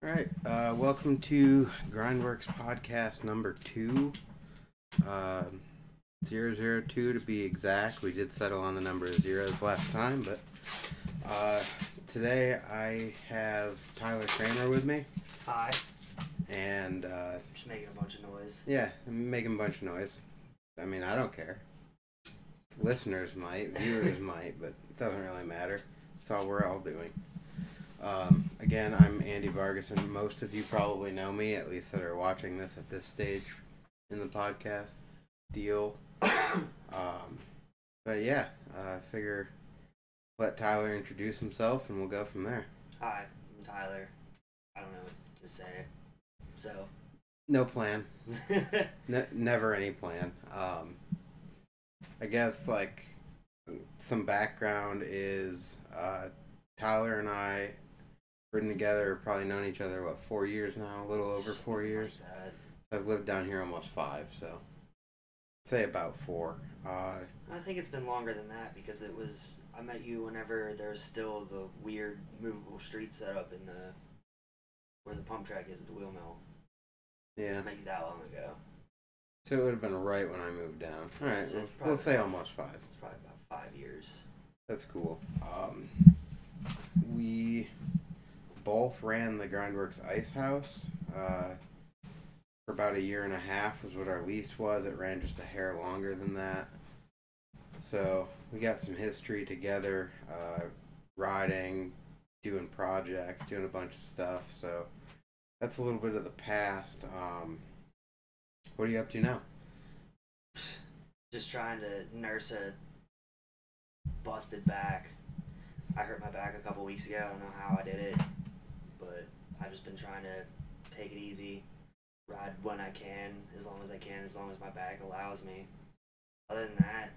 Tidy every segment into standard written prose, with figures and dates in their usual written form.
All right, welcome to GrindWorks Podcast number 2, 002 to be exact. We did settle on the number of zeros last time, but today I have Tyler Cramer with me. Hi. And just making a bunch of noise. Yeah, I'm making a bunch of noise. I mean, I don't care. Listeners might, viewers might, but it doesn't really matter. That's all we're all doing. Again, I'm Andy Vargason. Most of you probably know me, at least that are watching this at this stage in the podcast deal. But yeah, I figure let Tyler introduce himself and we'll go from there. Hi, I'm Tyler. I don't know what to say. So. No plan. Never any plan. I guess, like, some background is Tyler and I ridden together, probably known each other, 4 years now? A little over 4 years. Like I've lived down here almost 5, so I'd say about 4. I think it's been longer than that because I met you whenever there's still the weird movable street set up in where the pump track is at the wheel mill. Yeah. I met you that long ago. So it would have been right when I moved down. Alright, So we'll say almost 5. It's probably about 5 years. That's cool. We both ran the GrindWorks Ice House for about 1.5 years was what our lease was. It ran just a hair longer than that. So we got some history together, riding, doing projects, doing a bunch of stuff. So that's a little bit of the past. What are you up to now? Just trying to nurse a busted back. I hurt my back a couple weeks ago. I don't know how I did it, but I've just been trying to take it easy, ride when I can, as long as I can, as long as my back allows me. Other than that,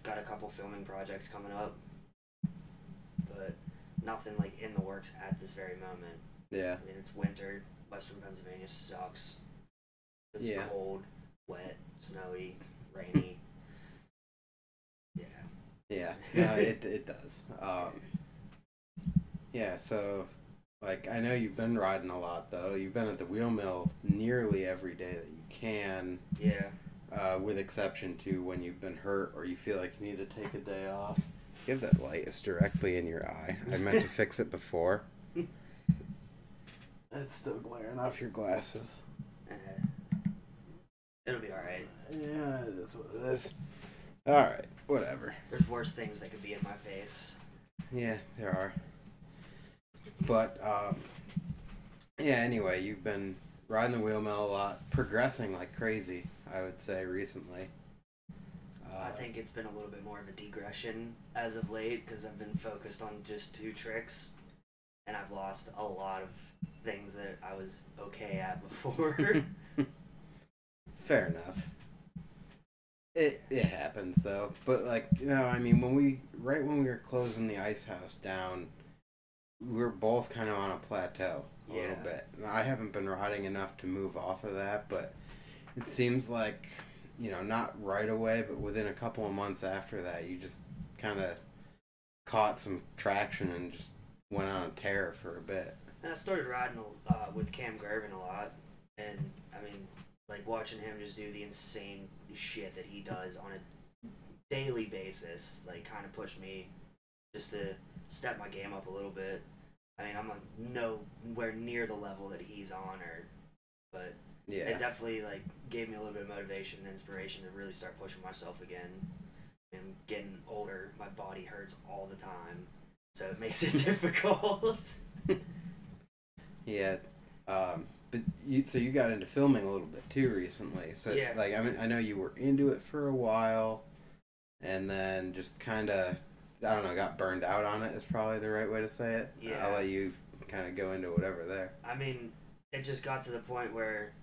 got a couple filming projects coming up, but nothing like in the works at this very moment. Yeah. I mean, it's winter. Western Pennsylvania sucks. It's Yeah. cold, wet, snowy, rainy. Yeah, no, it does. Yeah, so, like, I know you've been riding a lot, though. You've been at the wheel mill nearly every day that you can. Yeah. With exception to when you've been hurt or you feel like you need to take a day off. Give that light is directly in your eye. I meant to fix it before. It's still glaring off your glasses. It'll be alright. Yeah, it is what it is. Alright, whatever. There's worse things that could be in my face. Yeah, there are. But, yeah, anyway, you've been riding the wheel mill a lot, progressing like crazy, I would say, recently. I think it's been a little bit more of a digression as of late because I've been focused on just 2 tricks, and I've lost a lot of things that I was okay at before. Fair enough. It happens though, but like, you know, I mean, when we were closing the ice house down, we were both kind of on a plateau a little bit. I haven't been riding enough to move off of that, but it seems like, you know, not right away, but within a couple of months after that, you just kind of caught some traction and just went on a tear for a bit. And I started riding with Cam Gervin a lot, and I mean, like, watching him just do the insane shit that he does on a daily basis, like, kind of pushed me just to step my game up a little bit. I mean, I'm nowhere near the level that he's on, but yeah, it definitely, like, gave me a little bit of motivation and inspiration to really start pushing myself again. And getting older, my body hurts all the time, so it makes it difficult. Yeah, but you got into filming a little bit too recently. So yeah. Like, I mean, I know you were into it for a while, and then just kind of, I don't know, got burned out on it is probably the right way to say it. Yeah. I'll let you kind of go into whatever there. I mean, it just got to the point where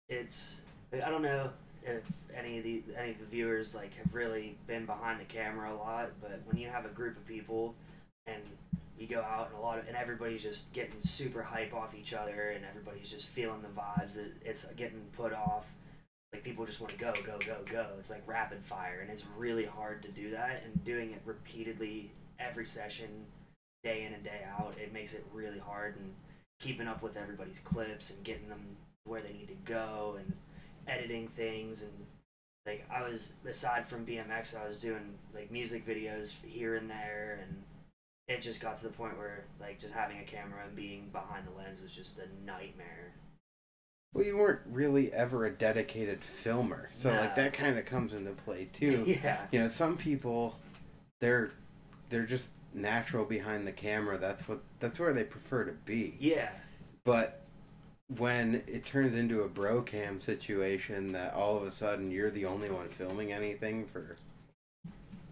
it's, I don't know if any of the viewers like have really been behind the camera a lot, but when you have a group of people and you go out and everybody's just getting super hype off each other and everybody's just feeling the vibes that it's getting put off, like, people just want to go. It's like rapid fire, and it's really hard to do that, and doing it repeatedly every session, day in and day out, it makes it really hard. And keeping up with everybody's clips and getting them where they need to go and editing things. And like I was, aside from BMX, I was doing like music videos here and there, and it just got to the point where like just having a camera and being behind the lens was just a nightmare. Well, you weren't really ever a dedicated filmer, so like that kind of comes into play too. Yeah. You know, some people, they're just natural behind the camera. That's where they prefer to be. Yeah. But when it turns into a bro cam situation, that all of a sudden you're the only one filming anything for,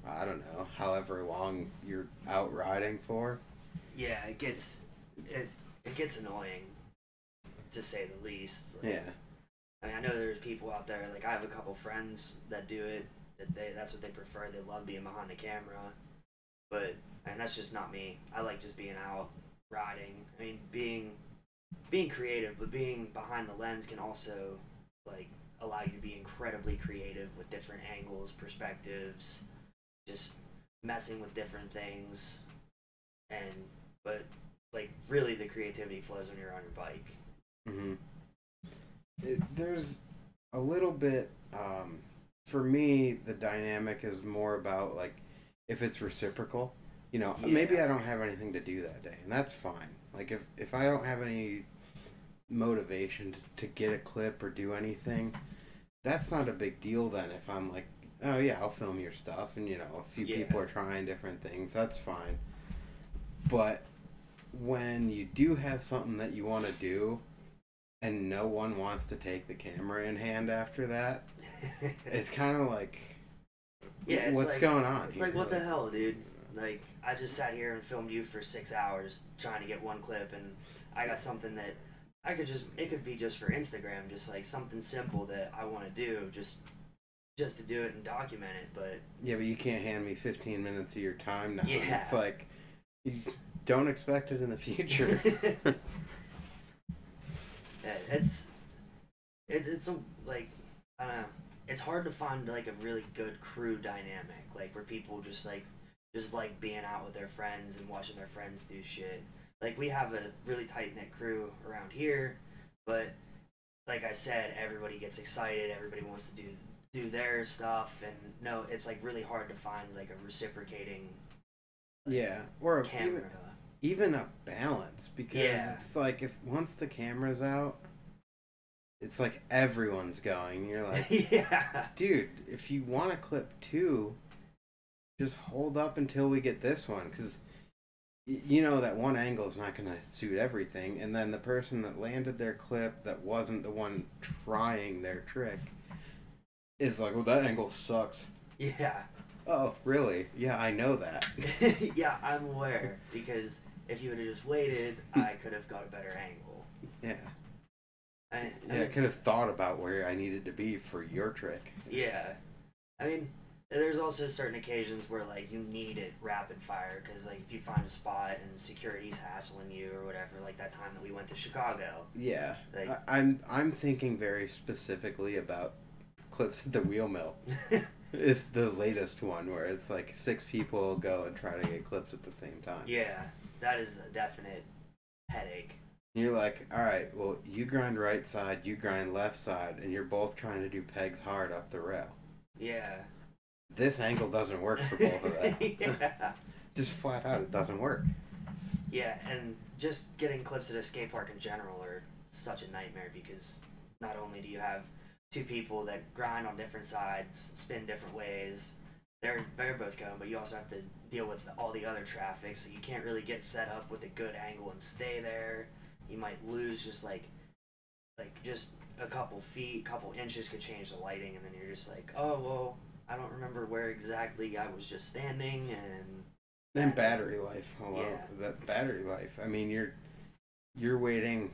I don't know, however long you're out riding for. Yeah, it gets annoying, to say the least. Like, yeah. I mean, I know there's people out there, like I have a couple friends that do it, that's what they prefer. They love being behind the camera. But and that's just not me. I like just being out riding. I mean, being creative, but being behind the lens can also like allow you to be incredibly creative with different angles, perspectives, just messing with different things. But like really the creativity flows when you're on your bike. There's a little bit, for me, the dynamic is more about like if it's reciprocal. You know, maybe I don't have anything to do that day, and that's fine. Like if I don't have any motivation to get a clip or do anything, that's not a big deal then. If I'm like, oh yeah, I'll film your stuff, and you know, a few people are trying different things, that's fine. But when you do have something that you want to do and no one wants to take the camera in hand after that, it's kind of like, what's like, going on? It's like, what the hell, dude? Like, I just sat here and filmed you for 6 hours trying to get one clip, and I got something that it could be just for Instagram, just like something simple that I want to do, just to do it and document it. But yeah, but you can't hand me 15 minutes of your time now. Yeah. It's like, you don't expect it in the future. It's a, like, I don't know, it's hard to find like a really good crew dynamic, like where people just like being out with their friends and watching their friends do shit. Like we have a really tight knit crew around here, but like I said, everybody gets excited, everybody wants to do their stuff, and no, it's like really hard to find like a reciprocating or camera. Even a balance, because it's like if once the camera's out, it's like everyone's going. You're like, dude, if you want to clip two, just hold up until we get this one, because you know that one angle is not going to suit everything, and then the person that landed their clip that wasn't the one trying their trick is like, well, that angle sucks. Yeah. Oh, really? Yeah, I know that. Yeah, I'm aware, because if you would have just waited, I could have got a better angle. Yeah. I could have thought about where I needed to be for your trick. Yeah. I mean, there's also certain occasions where, like, you need it rapid fire, because, like, if you find a spot and security's hassling you or whatever, like that time that we went to Chicago. Yeah. Like, I'm thinking very specifically about clips at the wheel mill. It's the latest one where it's like 6 people go and try to get clips at the same time. Yeah, that is a definite headache. And you're like, all right, well, you grind right side, you grind left side, and you're both trying to do pegs hard up the rail. Yeah. This angle doesn't work for both of them. Yeah. Just flat out, it doesn't work. Yeah, and just getting clips at a skate park in general are such a nightmare, because not only do you have 2 people that grind on different sides, spin different ways, they're both going, but you also have to deal with all the other traffic, so you can't really get set up with a good angle and stay there. You might lose just like just a couple feet, couple inches could change the lighting, and then you're just like, oh, well, I don't remember where exactly I was just standing. And then battery life. Hello. Yeah. That battery life. I mean, you're waiting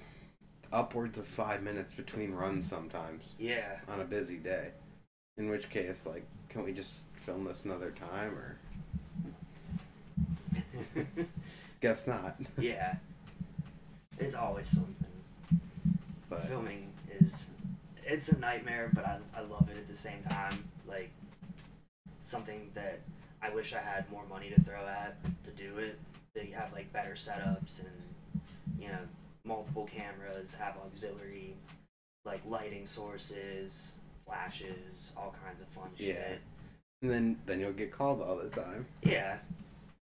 upwards of 5 minutes between runs sometimes. Yeah. On a busy day. In which case, like, can we just film this another time, or? Guess not. Yeah. It's always something. But filming it's a nightmare, but I love it at the same time. Like, something that I wish I had more money to throw at to do it. They have like better setups, and you know, multiple cameras, have auxiliary, like, lighting sources, flashes, all kinds of fun shit. And then you'll get called all the time. Yeah.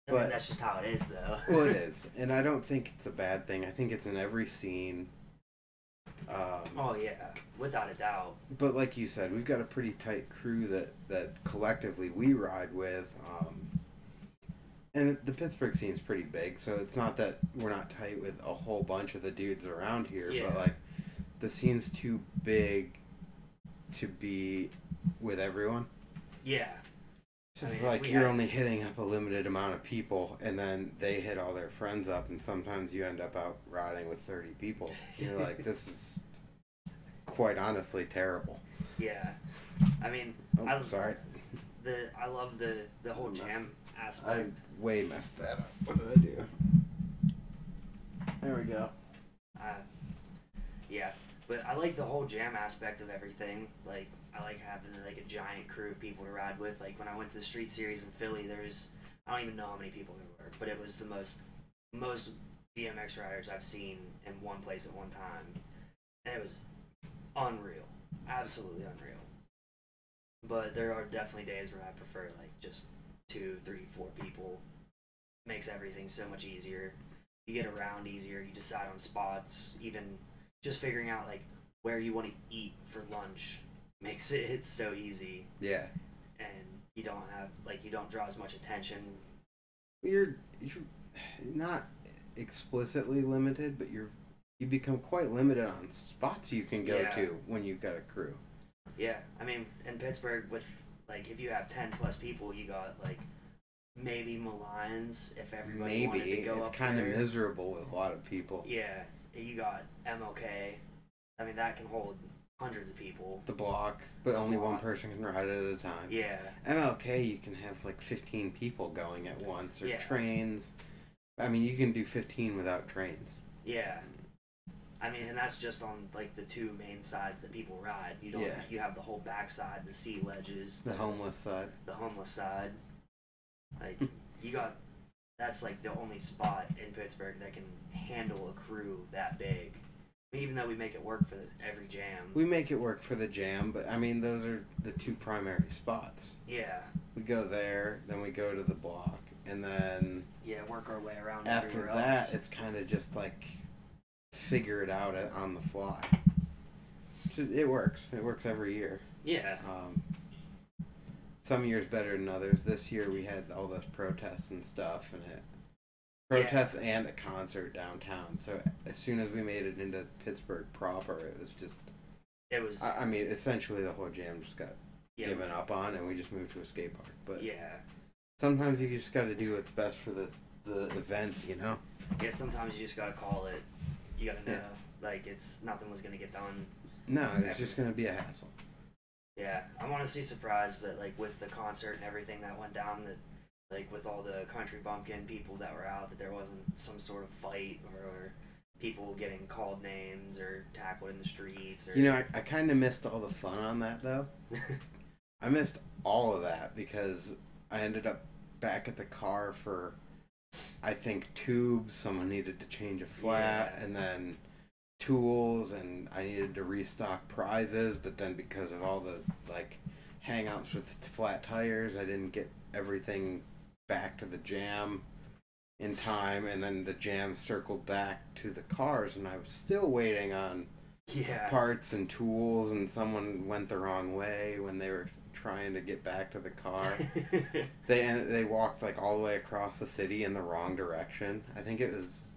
I mean, that's just how it is, though. Well, it is. And I don't think it's a bad thing. I think it's in every scene. Oh, yeah. Without a doubt. But like you said, we've got a pretty tight crew that collectively we ride with. And the Pittsburgh scene's pretty big, so it's not that we're not tight with a whole bunch of the dudes around here. Yeah. But, like, the scene's too big to be with everyone. Yeah. It's like you're only hitting up a limited amount of people, and then they hit all their friends up, and sometimes you end up out riding with 30 people. You're like, this is quite honestly terrible. Yeah. I mean, sorry. I love the whole jam aspect. I way messed that up. What did I do? There we go. Yeah. But I like the whole jam aspect of everything. Like, I like having like a giant crew of people to ride with. Like when I went to the street series in Philly, I don't even know how many people there were, but it was the most BMX riders I've seen in one place at one time. And it was unreal. Absolutely unreal. But there are definitely days where I prefer like just 2, 3, 4 people. Makes everything so much easier. You get around easier, you decide on spots, even just figuring out like where you want to eat for lunch makes it's so easy. Yeah. And you don't draw as much attention. You're not explicitly limited, but you become quite limited on spots you can go to when you've got a crew. Yeah, I mean, in Pittsburgh, with like if you have 10 plus people, you got like maybe Malines if everybody wanted to go up there. It's kind of miserable with a lot of people. Yeah, you got MLK. I mean, that can hold hundreds of people. The block, but only one person can ride it at a time. Yeah. MLK, you can have like 15 people going at once, or Yeah. trains. I mean, you can do 15 without trains. Yeah. I mean, and that's just on like the 2 main sides that people ride. You don't. Yeah. You have the whole backside, the sea ledges, The homeless side. the homeless side. Like you got. That's like the only spot in Pittsburgh that can handle a crew that big. I mean, even though we make it work for every jam. We make it work for the jam, but I mean, those are the 2 primary spots. Yeah. We go there, then we go to the block, and then work our way around. after that, else. it's kind of just like figure it out on the fly. It works. It works every year. Yeah. Some years better than others. This year we had all those protests and stuff, and protests and a concert downtown. So as soon as we made it into Pittsburgh proper, it was just. It was. I mean, essentially the whole jam just got given up on, and we just moved to a skate park. But sometimes you just got to do what's best for the event, you know. Yeah. Sometimes you just gotta call it. You gotta know, like nothing was gonna get done. No, it's just gonna be a hassle. Yeah, I'm honestly surprised that like with the concert and everything that went down, that like with all the country bumpkin people that were out, that there wasn't some sort of fight or people getting called names or tackled in the streets. Or... You know, I kind of missed all the fun on that though. I missed all of that because I ended up back at the car for, I think, tubes. Someone needed to change a flat, and then tools, and I needed to restock prizes, but then because of all the like hang-ups with flat tires, I didn't get everything back to the jam in time, and then the jam circled back to the cars, and I was still waiting on parts and tools, and someone went the wrong way when they were trying to get back to the car. They walked like all the way across the city in the wrong direction. I think it was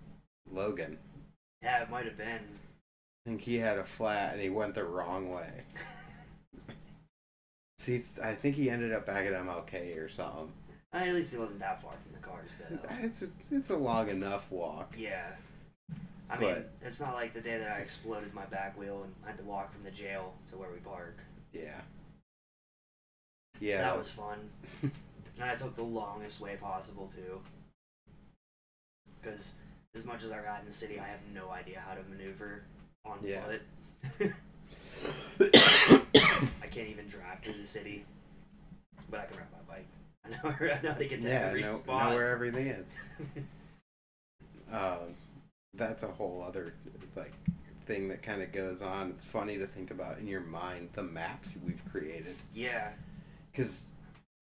Logan. Yeah, it might have been. I think he had a flat and he went the wrong way. See, I think he ended up back at MLK or something. At least it wasn't that far from the cars, though. It's a long enough walk. Yeah. I mean, it's not like the day that I exploded my back wheel and had to walk from the jail to where we park. Yeah. Yeah. That was fun. And I took the longest way possible, too. Because as much as I ride in the city, I have no idea how to maneuver on foot. I can't even drive through the city, but I can ride my bike. I know how to get to every spot. Know where everything is. that's a whole other like thing that kind of goes on. It's funny to think about in your mind the maps we've created. Yeah. Because,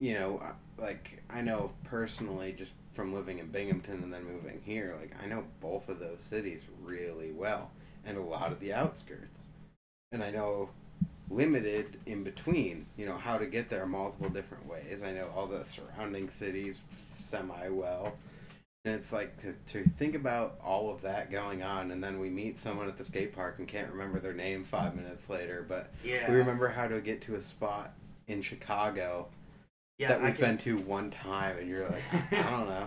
you know, like, I know personally just from living in Binghamton and then moving here, like, I know both of those cities really well and a lot of the outskirts. And I know limited in between, you know, how to get there multiple different ways. I know all the surrounding cities semi-well. And it's like to think about all of that going on, and then we meet someone at the skate park and can't remember their name 5 minutes later, but yeah. we remember how to get to a spot in Chicago that we've been to one time, and you're like, I don't know.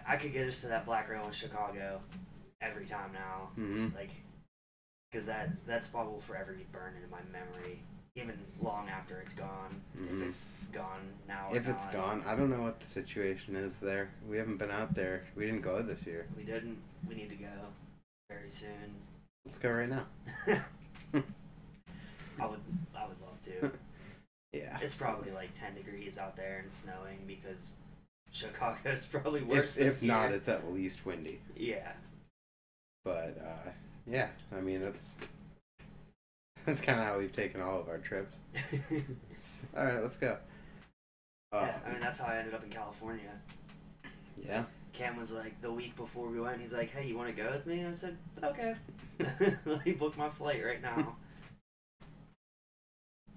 I could get us to that Black Rail in Chicago every time now. Mm-hmm. Like, because that spot will forever be burned into my memory, even long after it's gone. Mm-hmm. If it's gone now or If it's not. gone, I don't know what the situation is there. We haven't been out there. We didn't go this year. We didn't. We need to go very soon. Let's go right now. I would love to. Yeah. It's probably like 10 degrees out there and snowing because Chicago's probably worse. If not, it's at least windy. Yeah. But yeah, I mean that's kind of how we've taken all of our trips. All right, let's go. Yeah, I mean that's how I ended up in California. Yeah. Cam was like the week before we went. He's like, "Hey, you want to go with me?" And I said, "Okay." He booked my flight right now.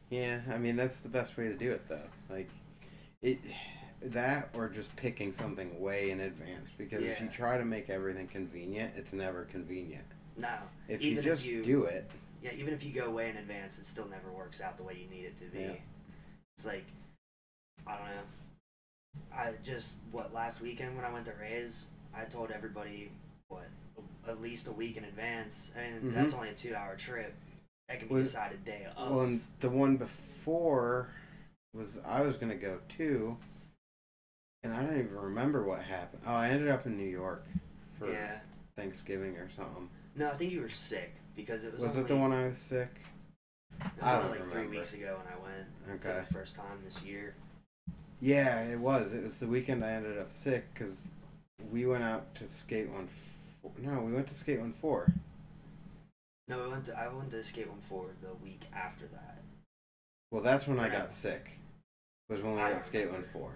Yeah, I mean that's the best way to do it though. Like that or just picking something way in advance, because if you try to make everything convenient, it's never convenient. No. If you just do it. Yeah, even if you go way in advance, it still never works out the way you need it to be. Yeah. It's like, I don't know. Last weekend when I went to Rays, I told everybody, at least a week in advance. I mean, that's only a 2-hour trip. That can be decided day of. Well, and the one before I was going to go too, and I don't even remember what happened. Oh, I ended up in New York for Thanksgiving or something. No, I think you were sick because it was. Was it the one I was sick? It was only like 3 weeks ago when I went. Okay. For the first time this year. Yeah, it was. It was the weekend I ended up sick because we went out to skate on. No, we went to skate on 4. No, I went to skate 4 the week after that. Well, that's when I got sick. Was when we went to skate 4.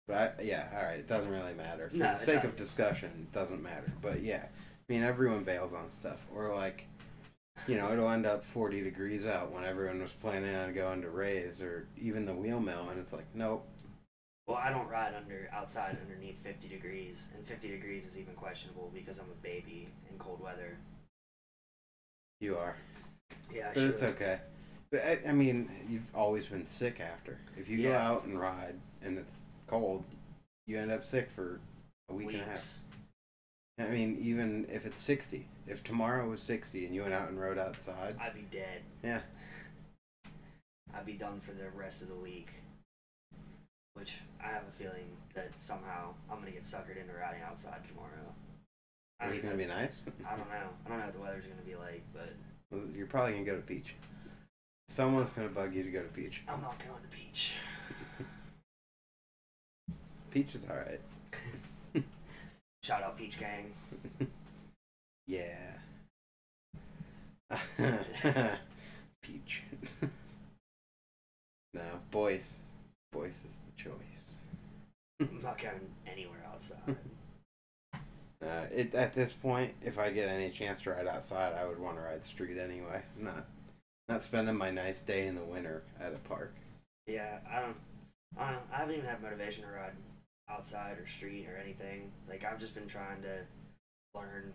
But all right, it doesn't really matter. For the sake of discussion, it doesn't matter. But yeah, I mean, everyone bails on stuff. Or like, you know, it'll end up 40 degrees out when everyone was planning on going to Rays or even the wheel mill, and it's like, nope. Well, I don't ride outside underneath 50 degrees, and 50 degrees is even questionable because I'm a baby in cold weather. You are. Yeah, but it's okay. But I mean, you've always been sick after. If you go out and ride and it's cold, you end up sick for a week and a half. I mean, even if it's 60. If tomorrow was 60 and you went out and rode outside, I'd be dead. Yeah. I'd be done for the rest of the week. Which I have a feeling that somehow I'm going to get suckered into riding outside tomorrow. Is it going to be nice? I don't know. I don't know what the weather's going to be like, but... Well, you're probably going to go to Peach. Someone's going to bug you to go to Peach. I'm not going to Peach. Peach is alright. Shout out Peach Gang. Yeah. Peach. No, Boyce. Boyce is the choice. I'm not going anywhere outside. At this point, if I get any chance to ride outside, I would want to ride street anyway. I'm not spending my nice day in the winter at a park. Yeah, I don't know. I haven't even had motivation to ride outside or street or anything. Like, I've just been trying to learn,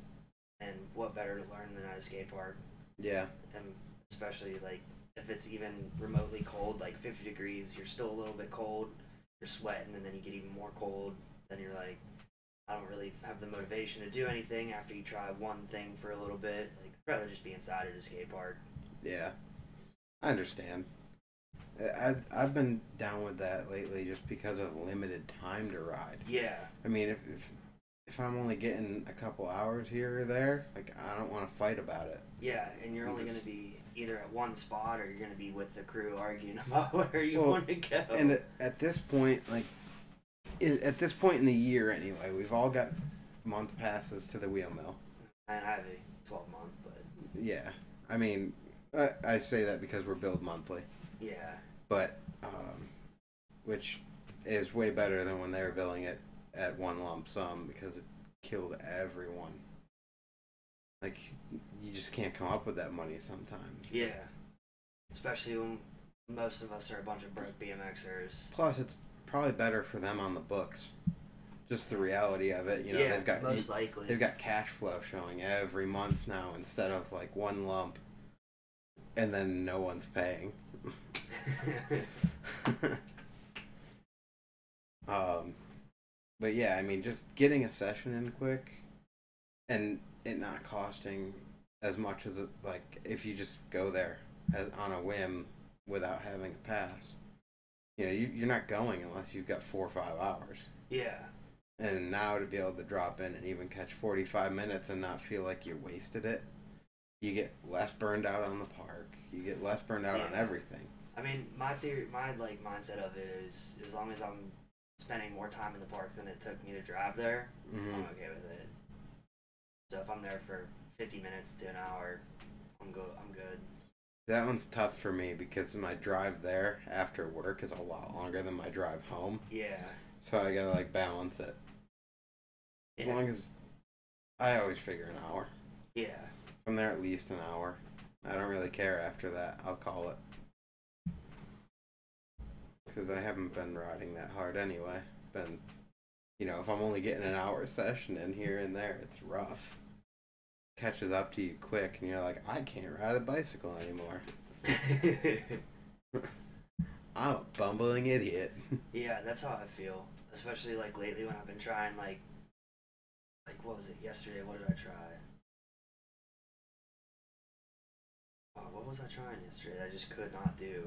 and what better to learn than at a skate park? Yeah. And especially, like, if it's even remotely cold, like 50 degrees, you're still a little bit cold, you're sweating, and then you get even more cold, then you're like, I don't really have the motivation to do anything after you try one thing for a little bit. Like, I'd rather just be inside at a skate park. Yeah. I understand. I've been down with that lately just because of limited time to ride. Yeah. I mean, if I'm only getting a couple hours here or there, like, I don't want to fight about it. Yeah, and you're only going to be either at one spot or you're going to be with the crew arguing about where you want to go. And at this point, like, at this point in the year anyway, we've all got month passes to the wheel mill. And I have a 12-month, but Yeah. I mean, I say that because we're billed monthly. yeah. But, which is way better than when they were billing it at one lump sum because it killed everyone. Like, you just can't come up with that money sometimes. Yeah. Especially when most of us are a bunch of broke BMXers. Plus, it's probably better for them on the books. Just the reality of it, you know, yeah, they've got most likely. They've got cash flow showing every month now instead of like one lump and then no one's paying. But yeah, I mean, just getting a session in quick and it not costing as much as it, like if you just go there on a whim without having a pass. You know, you're not going unless you've got 4 or 5 hours. Yeah. And now to be able to drop in and even catch 45 minutes and not feel like you wasted it, you get less burned out on the park. You get less burned out on everything. I mean, my mindset of it is as long as I'm spending more time in the park than it took me to drive there, I'm okay with it. So if I'm there for 50 minutes to an hour, I'm good. That one's tough for me because my drive there after work is a lot longer than my drive home. Yeah. So I gotta like balance it. As long as I always figure an hour. Yeah. I'm there at least an hour. I don't really care after that. I'll call it. Because I haven't been riding that hard anyway. You know, if I'm only getting an hour session in here and there, it's rough. Catches up to you quick and you're like, I can't ride a bicycle anymore. I'm a bumbling idiot. Yeah, that's how I feel. Especially like lately when I've been trying like what was it yesterday? What did I try? What was I trying yesterday that I just could not do?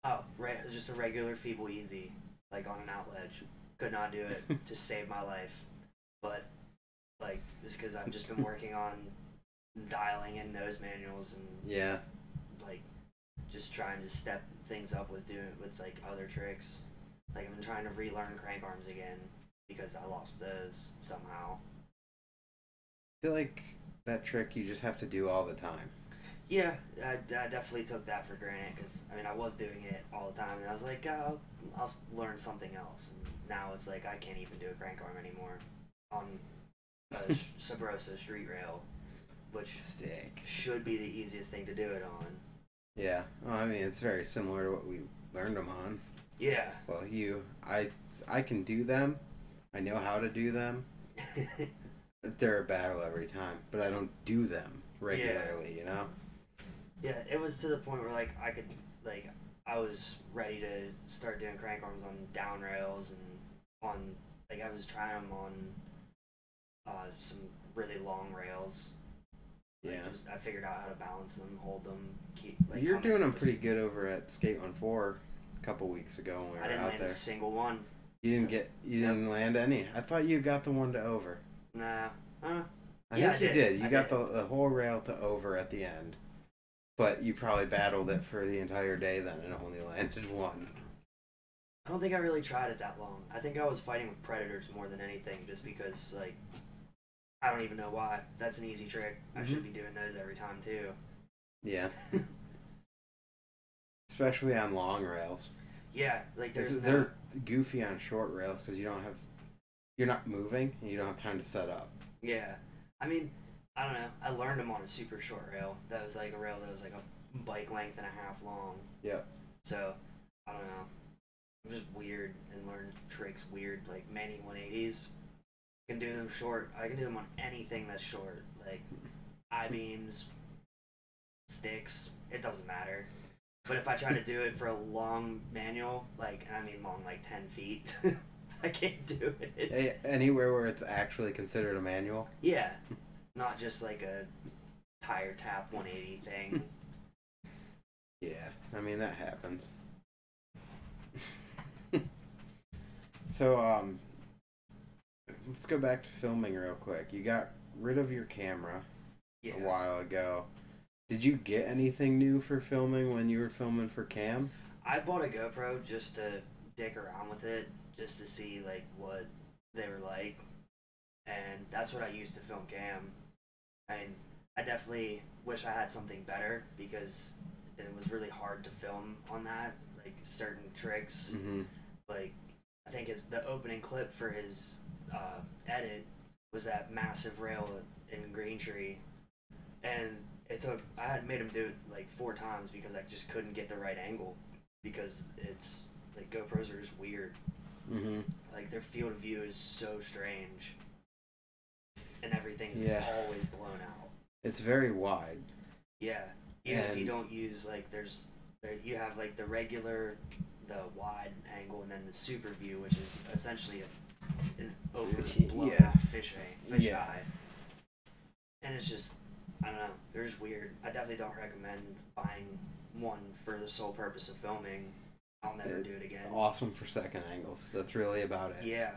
Oh, just a regular feeble easy, like on an outledge. Could not do it to save my life. But like it's because I've just been working on dialing in nose manuals and like just trying to step things up with like other tricks. Like I've been trying to relearn crank arms again because I lost those somehow. I feel like that trick you just have to do all the time. Yeah, I definitely took that for granted because I mean I was doing it all the time and I was like, oh, I'll learn something else. And now it's like I can't even do a crank arm anymore on a Sabrosa street rail, which should be the easiest thing to do it on. Yeah, well, I mean it's very similar to what we learned them on. Yeah. Well, I can do them. I know how to do them. They're a battle every time, but I don't do them regularly, you know? Yeah, it was to the point where, I was ready to start doing crank arms on down rails and I was trying them on some really long rails. Yeah. I figured out how to balance them, hold them, You're doing them pretty good over at Skate 14 a couple weeks ago when we were out there. I didn't land a single one. You didn't land any? I thought you got the one to over. Nah. I think you did. You got the whole rail to over at the end. But you probably battled it for the entire day then and only landed one. I don't think I really tried it that long. I think I was fighting with predators more than anything just because, I don't even know why. That's an easy trick. I should be doing those every time, too. Yeah. Especially on long rails. Yeah, they're goofy on short rails because you're not moving and you don't have time to set up. Yeah. I mean, I don't know. I learned them on a super short rail. That was like a rail that was like a bike length and a half long. Yeah. So, I don't know. I'm just weird and learn tricks weird, like many 180s. I can do them short. I can do them on anything that's short. Like I-beams, sticks. It doesn't matter. But if I try to do it for a long manual, and I mean long, 10 feet, I can't do it. Anywhere where it's actually considered a manual? Yeah. Not just like a tire tap 180 thing. Yeah, I mean, that happens. So, let's go back to filming real quick. You got rid of your camera a while ago. Did you get anything new for filming when you were filming for Cam? I bought a GoPro just to dick around with it, just to see what they were like. and that's what I used to film cam. I mean, I definitely wish I had something better because it was really hard to film on that, like certain tricks. Mm-hmm. Like, I think it's the opening clip for his edit was that massive rail in Green Tree, and I had made him do it like 4 times because I just couldn't get the right angle because it's like GoPros are just weird. Mm-hmm. Like their field of view is so strange, and everything's always blown out. It's very wide. Yeah, even if you don't use like you have like the regular, the wide angle, and then the super view, which is essentially an overblown fish eye. And it's just, I don't know, they're just weird. I definitely don't recommend buying one for the sole purpose of filming. I'll never do it again. Awesome for second angles. That's really about it. Yeah.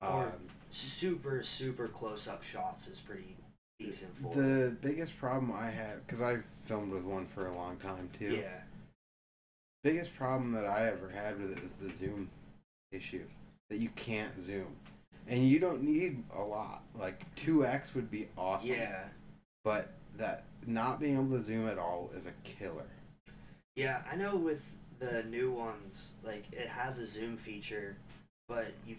Or super, super close-up shots is pretty decent for the biggest problem I have, because I've filmed with one for a long time too. Yeah. Biggest problem that I ever had with it is the zoom issue. That you can't zoom. And you don't need a lot. Like 2x would be awesome. Yeah. But that not being able to zoom at all is a killer. Yeah, I know with the new ones, like it has a zoom feature, but you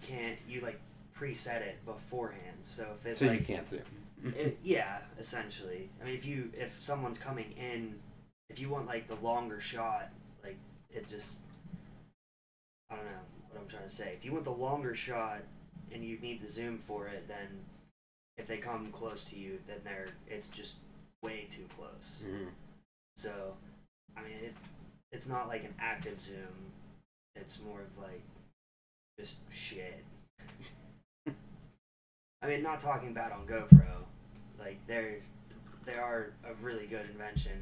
like preset it beforehand. So if it's you can't zoom. Yeah, essentially. I mean, if someone's coming in, if you want like the longer shot, like it just, I don't know what I'm trying to say. If you want the longer shot and you need the zoom for it, then if they come close to you, then it's just way too close. Mm-hmm. So, I mean, it's not like an active zoom. It's more of like just shit. I mean, not talking bad on GoPro. Like they are a really good invention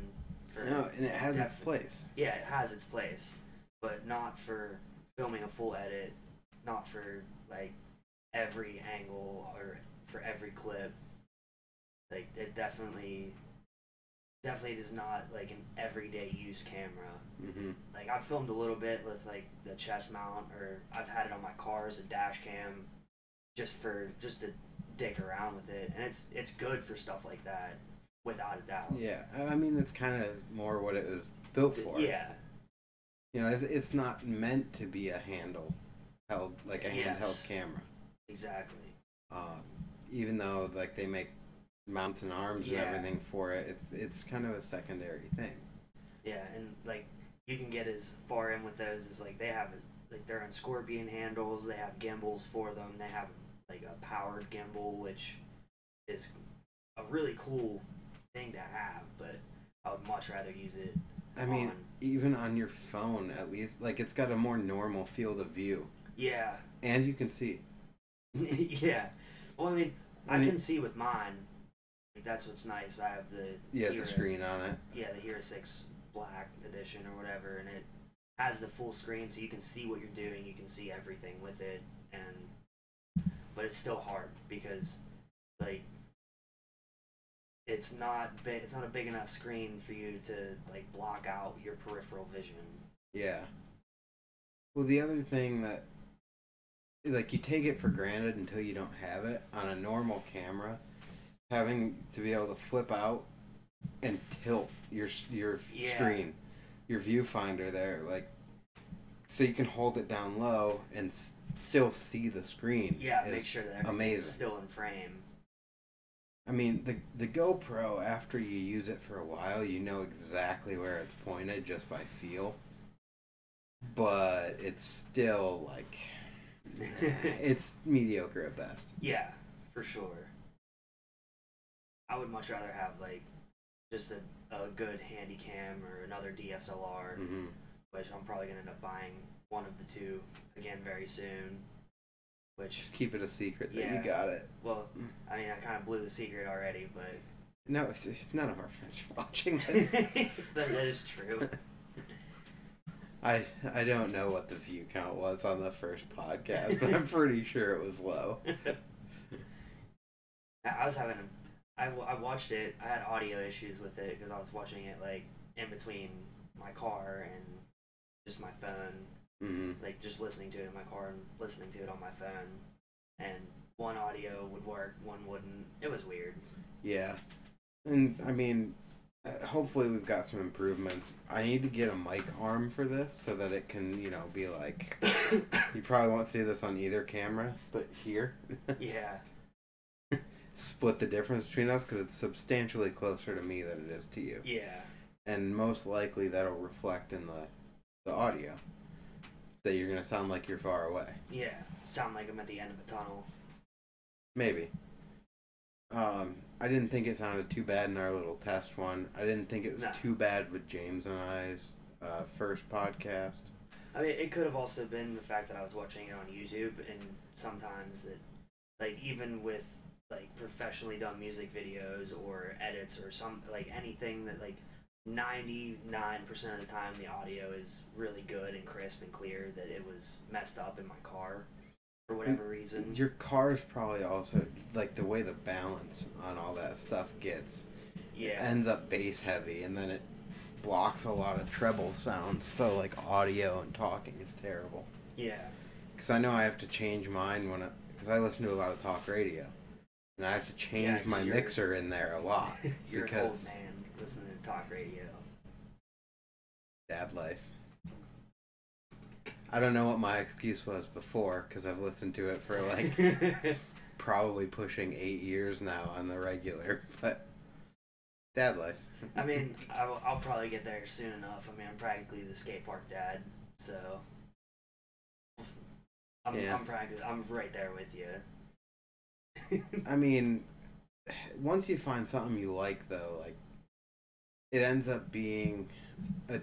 for. No, and it has its place. Yeah, it has its place, but not for filming a full edit. Not for like every angle or for every clip. Like it definitely is not like an everyday use camera. Mm-hmm. Like I've filmed a little bit with like the chest mount, or I've had it on my car as a dash cam, just to dick around with it, and it's good for stuff like that, without a doubt. Yeah, I mean that's kind of more what it was built for. Yeah. You know, it's not meant to be a handheld camera. Exactly. Even though like they make mounts and arms and everything for it, it's kind of a secondary thing. Yeah, and like you can get as far in with those as like they have like their own Scorpion handles. They have gimbals for them. They have like a powered gimbal, which is a really cool thing to have, but I would much rather use it. I mean, even on your phone, at least, like it's got a more normal field of view. Yeah. And you can see. Yeah. Well, I mean, I can see with mine. Like, that's what's nice. I have the screen on it. Yeah, the Hero 6 Black Edition or whatever, and it has the full screen, so you can see what you're doing. You can see everything with it, but it's still hard because, like, it's not a big enough screen for you to like block out your peripheral vision. Yeah. Well, the other thing that, like, you take it for granted until you don't have it on a normal camera. Having to be able to flip out and tilt your screen, your viewfinder there, like, so you can hold it down low and still see the screen. Yeah, make sure that everything's still in frame. I mean, the GoPro, after you use it for a while, you know exactly where it's pointed just by feel. But it's still, like, it's mediocre at best. Yeah, for sure. I would much rather have, like, just a good handy cam or another DSLR, which I'm probably going to end up buying one of the two again very soon. Just keep it a secret that you got it. Well, I mean, I kind of blew the secret already, but... No, it's none of our friends are watching this. That is true. I don't know what the view count was on the first podcast, but I'm pretty sure it was low. I watched it. I had audio issues with it because I was watching it like in between my car and just my phone. Like just listening to it in my car and listening to it on my phone. and one audio would work, one wouldn't. It was weird. Yeah. And, I mean, hopefully we've got some improvements. I need to get a mic arm for this so that it can, you know, be like... You probably won't see this on either camera, but here. Yeah. Split the difference between us because it's substantially closer to me than it is to you. Yeah. And most likely that'll reflect in the audio. That you're going to sound like you're far away. Yeah. Sound like I'm at the end of a tunnel. Maybe. I didn't think it sounded too bad in our little test one. I didn't think it was too bad with James and I's first podcast. I mean, it could have also been the fact that I was watching it on YouTube, and sometimes it, like, even with, like, professionally done music videos or edits or like, anything that, like, 99% of the time the audio is really good and crisp and clear, that it was messed up in my car for whatever reason. Your car's probably also, like, the way the balance on all that stuff gets. Yeah. It ends up bass heavy, and then it blocks a lot of treble sounds, so, like, audio and talking is terrible. Yeah. Because I know I have to change mine because I listen to a lot of talk radio, and I have to change my mixer in there a lot. You're because an old man listening to talk radio. Dad life. I don't know what my excuse was before, because I've listened to it for, like, probably pushing 8 years now on the regular, but dad life. I mean, I'll probably get there soon enough. I mean, I'm practically the skate park dad, so I'm right there with you. I mean, once you find something you like, though, like, it ends up being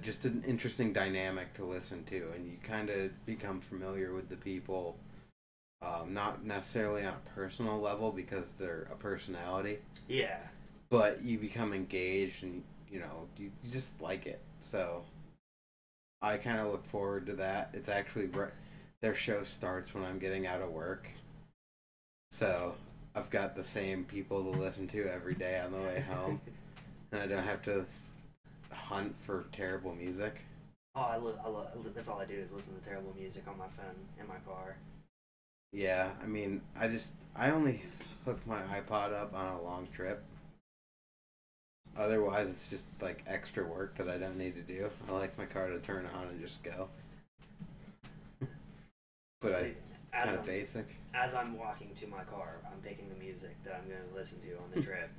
just an interesting dynamic to listen to, and you kind of become familiar with the people, not necessarily on a personal level because they're a personality. Yeah. But you become engaged, and, you know, you just like it. So I kind of look forward to that. It's actually their show starts when I'm getting out of work. So I've got the same people to listen to every day on the way home. And I don't have to hunt for terrible music. Oh, I love that's all I do is listen to terrible music on my phone in my car. Yeah, I mean, I only hook my iPod up on a long trip. Otherwise, it's just, like, extra work that I don't need to do. I like my car to turn on and just go. But it's kind of basic. As I'm walking to my car, I'm picking the music that I'm going to listen to on the trip.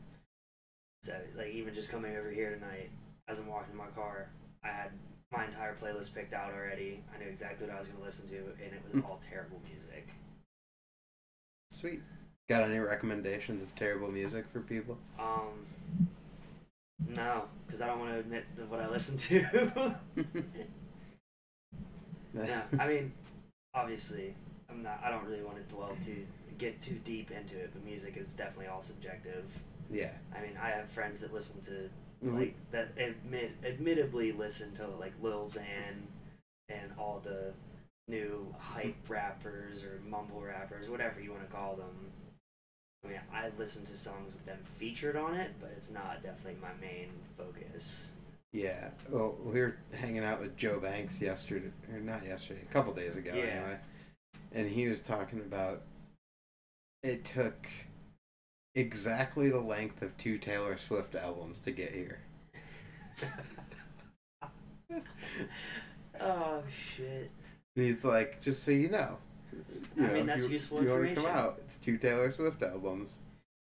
So, like, even just coming over here tonight, as I'm walking to my car, I had my entire playlist picked out already. I knew exactly what I was going to listen to, and it was all terrible music. Sweet. Got any recommendations of terrible music for people? No, because I don't want to admit what I listen to. No, I mean, obviously, I don't really want to get too deep into it, but music is definitely all subjective. Yeah. I mean, I have friends that listen to, like, that admittedly listen to, like, Lil Xan and all the new hype rappers or mumble rappers, whatever you want to call them. I mean, I listen to songs with them featured on it, but it's not definitely my main focus. Yeah. Well, we were hanging out with Joe Banks a couple days ago anyway. And he was talking about it took exactly the length of 2 Taylor Swift albums to get here. Oh, shit. And he's like, just so you know. I mean, that's useful information. You want to come out, it's 2 Taylor Swift albums.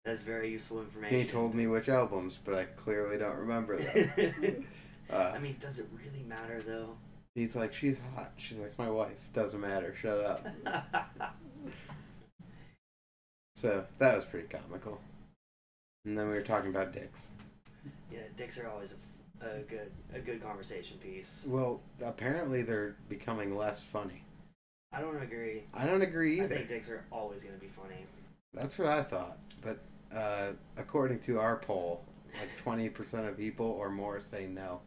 That's very useful information. He told me which albums, but I clearly don't remember them. I mean, does it really matter, though? He's like, she's hot. She's like, my wife. Doesn't matter. Shut up. So, that was pretty comical. And then we were talking about dicks. Yeah, dicks are always a good conversation piece. Well, apparently they're becoming less funny. I don't agree. I don't agree either. I think dicks are always going to be funny. That's what I thought. But according to our poll, like 20% of people or more say no.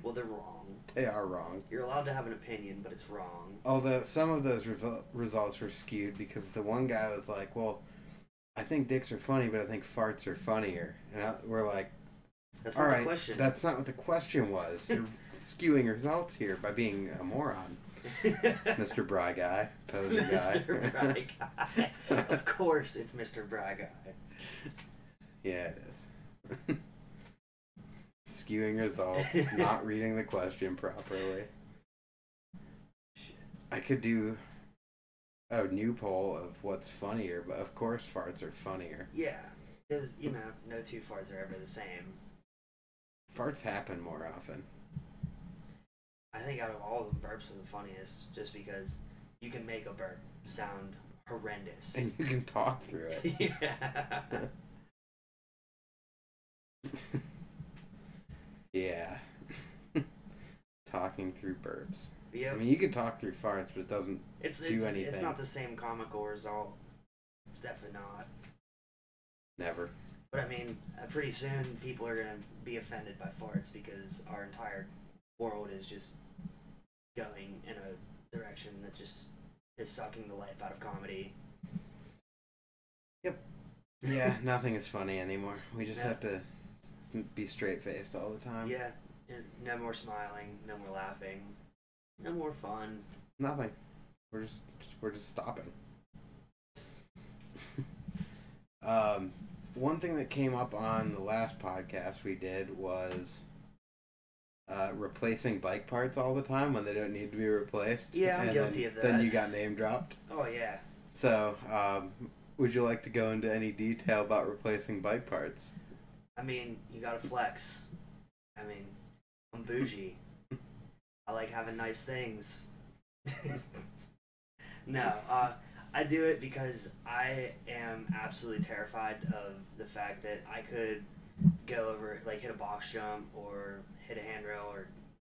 Well, they're wrong. They are wrong. You're allowed to have an opinion, but it's wrong. Although some of those results were skewed because the one guy was like, well, I think dicks are funny, but I think farts are funnier. And we're like, that's all not right, the question. That's not what the question was. You're skewing results here by being a moron. Mr. Bry Guy. Poser Guy. Mr. Bry Guy. Of course it's Mr. Bry Guy. Yeah, it is. Skewing results, not reading the question properly. I could do a new poll of what's funnier, but of course farts are funnier. Yeah, because, you know, no two farts are ever the same. Farts happen more often. I think out of all of them, burps are the funniest, just because you can make a burp sound horrendous. And you can talk through it. Yeah. Yeah. Talking through burps. Yep. I mean, you can talk through farts, but it doesn't do anything. It's not the same comical result. It's definitely not. Never. But I mean, pretty soon people are going to be offended by farts because our entire world is just going in a direction that just is sucking the life out of comedy. Yep. Yeah, nothing is funny anymore. We just have to be straight-faced all the time. Yeah. No more smiling, no more laughing, no more fun. Nothing. We're just stopping. One thing that came up on the last podcast we did was replacing bike parts all the time when they don't need to be replaced. Yeah, I'm guilty of that. Then you got name dropped. Oh, yeah. So, would you like to go into any detail about replacing bike parts? I mean, you gotta flex. I mean, I'm bougie. I like having nice things. No, I do it because I am absolutely terrified of the fact that I could go over, like, hit a box jump or hit a handrail or,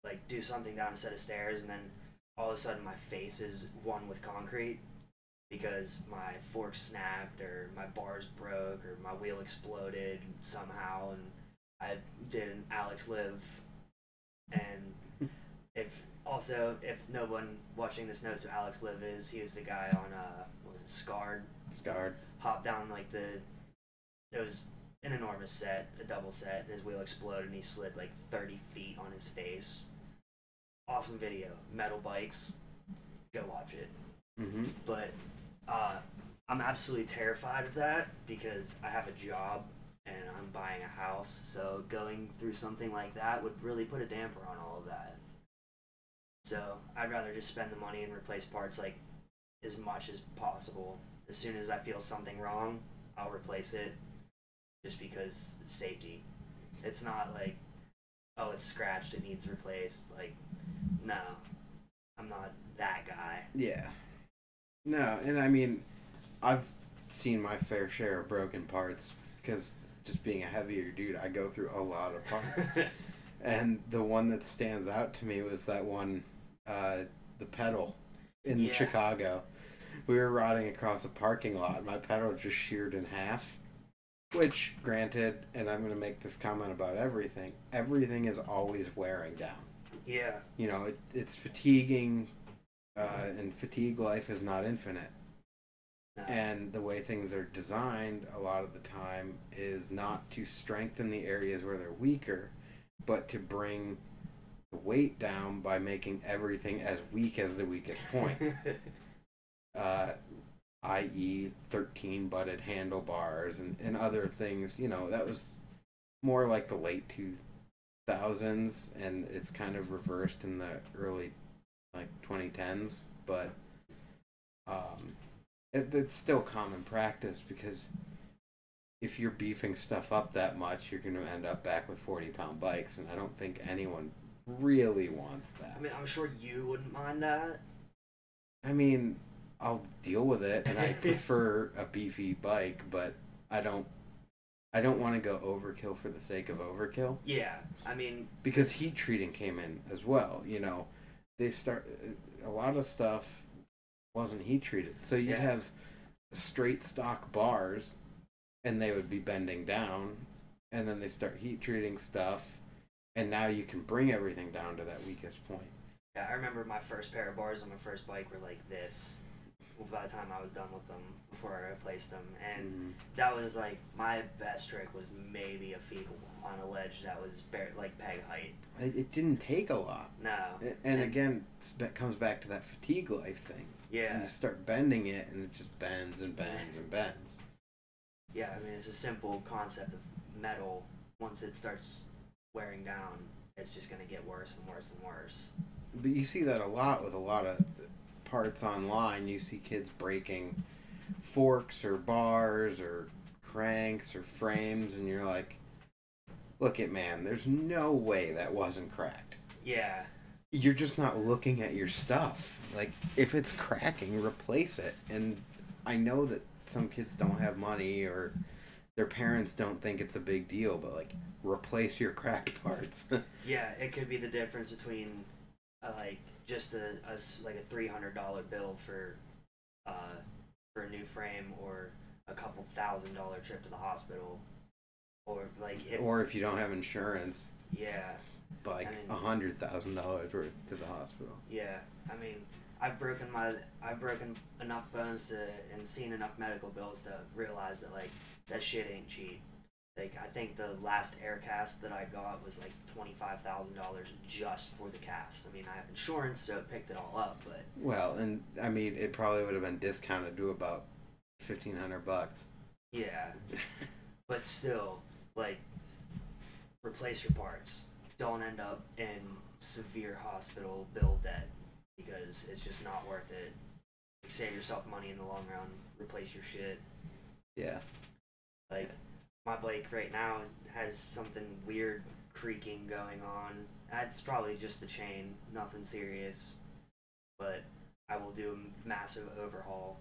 like, do something down a set of stairs, and then all of a sudden my face is one with concrete because my fork snapped or my bars broke or my wheel exploded somehow, and I did an Alex Live. And if no one watching this knows who Alex Live is, he was the guy on what was it, Scarred? Hopped down it was an enormous set, a double set, and his wheel exploded and he slid like 30 feet on his face. Awesome video. Metal bikes. Go watch it. Mm-hmm. But I'm absolutely terrified of that because I have a job and I'm buying a house, so going through something like that would really put a damper on all of that. So I'd rather just spend the money and replace parts like as much as possible. As soon as I feel something wrong, I'll replace it just because safety. It's not like, oh, it's scratched, it needs replaced. Like, no, I'm not that guy. Yeah. No, and I mean, I've seen my fair share of broken parts because just being a heavier dude, I go through a lot of parts. And the one that stands out to me was that one, the pedal in Chicago. We were riding across a parking lot, and my pedal just sheared in half. Which, granted, and I'm going to make this comment about everything is always wearing down. Yeah. You know, it's fatiguing, and fatigue life is not infinite. No. And the way things are designed a lot of the time is not to strengthen the areas where they're weaker, but to bring the weight down by making everything as weak as the weakest point. I.e. 13-butted handlebars and other things. You know, that was more like the late 2000s, and it's kind of reversed in the early, 2010s, but it's still common practice because if you're beefing stuff up that much, you're going to end up back with 40-pound bikes, and I don't think anyone really wants that. I mean, I'm sure you wouldn't mind that. I mean, I'll deal with it, and I prefer a beefy bike, but I don't want to go overkill for the sake of overkill. Yeah, I mean, because heat treating came in as well. You know, a lot of stuff wasn't heat treated, so you'd have straight stock bars, and they would be bending down, and then they start heat treating stuff, and now you can bring everything down to that weakest point. Yeah, I remember my first pair of bars on my first bike were like this. By the time I was done with them, before I replaced them, and that was like my best trick was maybe a feeble on a ledge that was like peg height. It didn't take a lot. No. And again, it comes back to that fatigue life thing. Yeah. You start bending it, and it just bends and bends and bends. Yeah, I mean, it's a simple concept of metal. Once it starts wearing down, it's just going to get worse and worse and worse. But you see that a lot with a lot of parts online. You see kids breaking forks or bars or cranks or frames, and you're like, look it, man, there's no way that wasn't cracked. Yeah. You're just not looking at your stuff. Like, if it's cracking, replace it. And I know that some kids don't have money or their parents don't think it's a big deal, but, like, replace your cracked parts. Yeah, it could be the difference between, like, just a $300 bill for a new frame or a couple $1,000 trip to the hospital. Or, like, if you don't have insurance. Yeah. Like, $100,000 worth to the hospital. Yeah, I mean, I've broken enough bones and seen enough medical bills to realize that, like, that shit ain't cheap. Like, I think the last air cast that I got was like $25,000 just for the cast. I mean, I have insurance, so it picked it all up, but. Well, and I mean, it probably would have been discounted to about $1,500. Yeah, but still, like, replace your parts. Don't end up in severe hospital bill debt because it's just not worth it. You save yourself money in the long run. Replace your shit. Yeah. Like, my bike right now has something weird creaking going on. It's probably just the chain, nothing serious. But I will do a massive overhaul.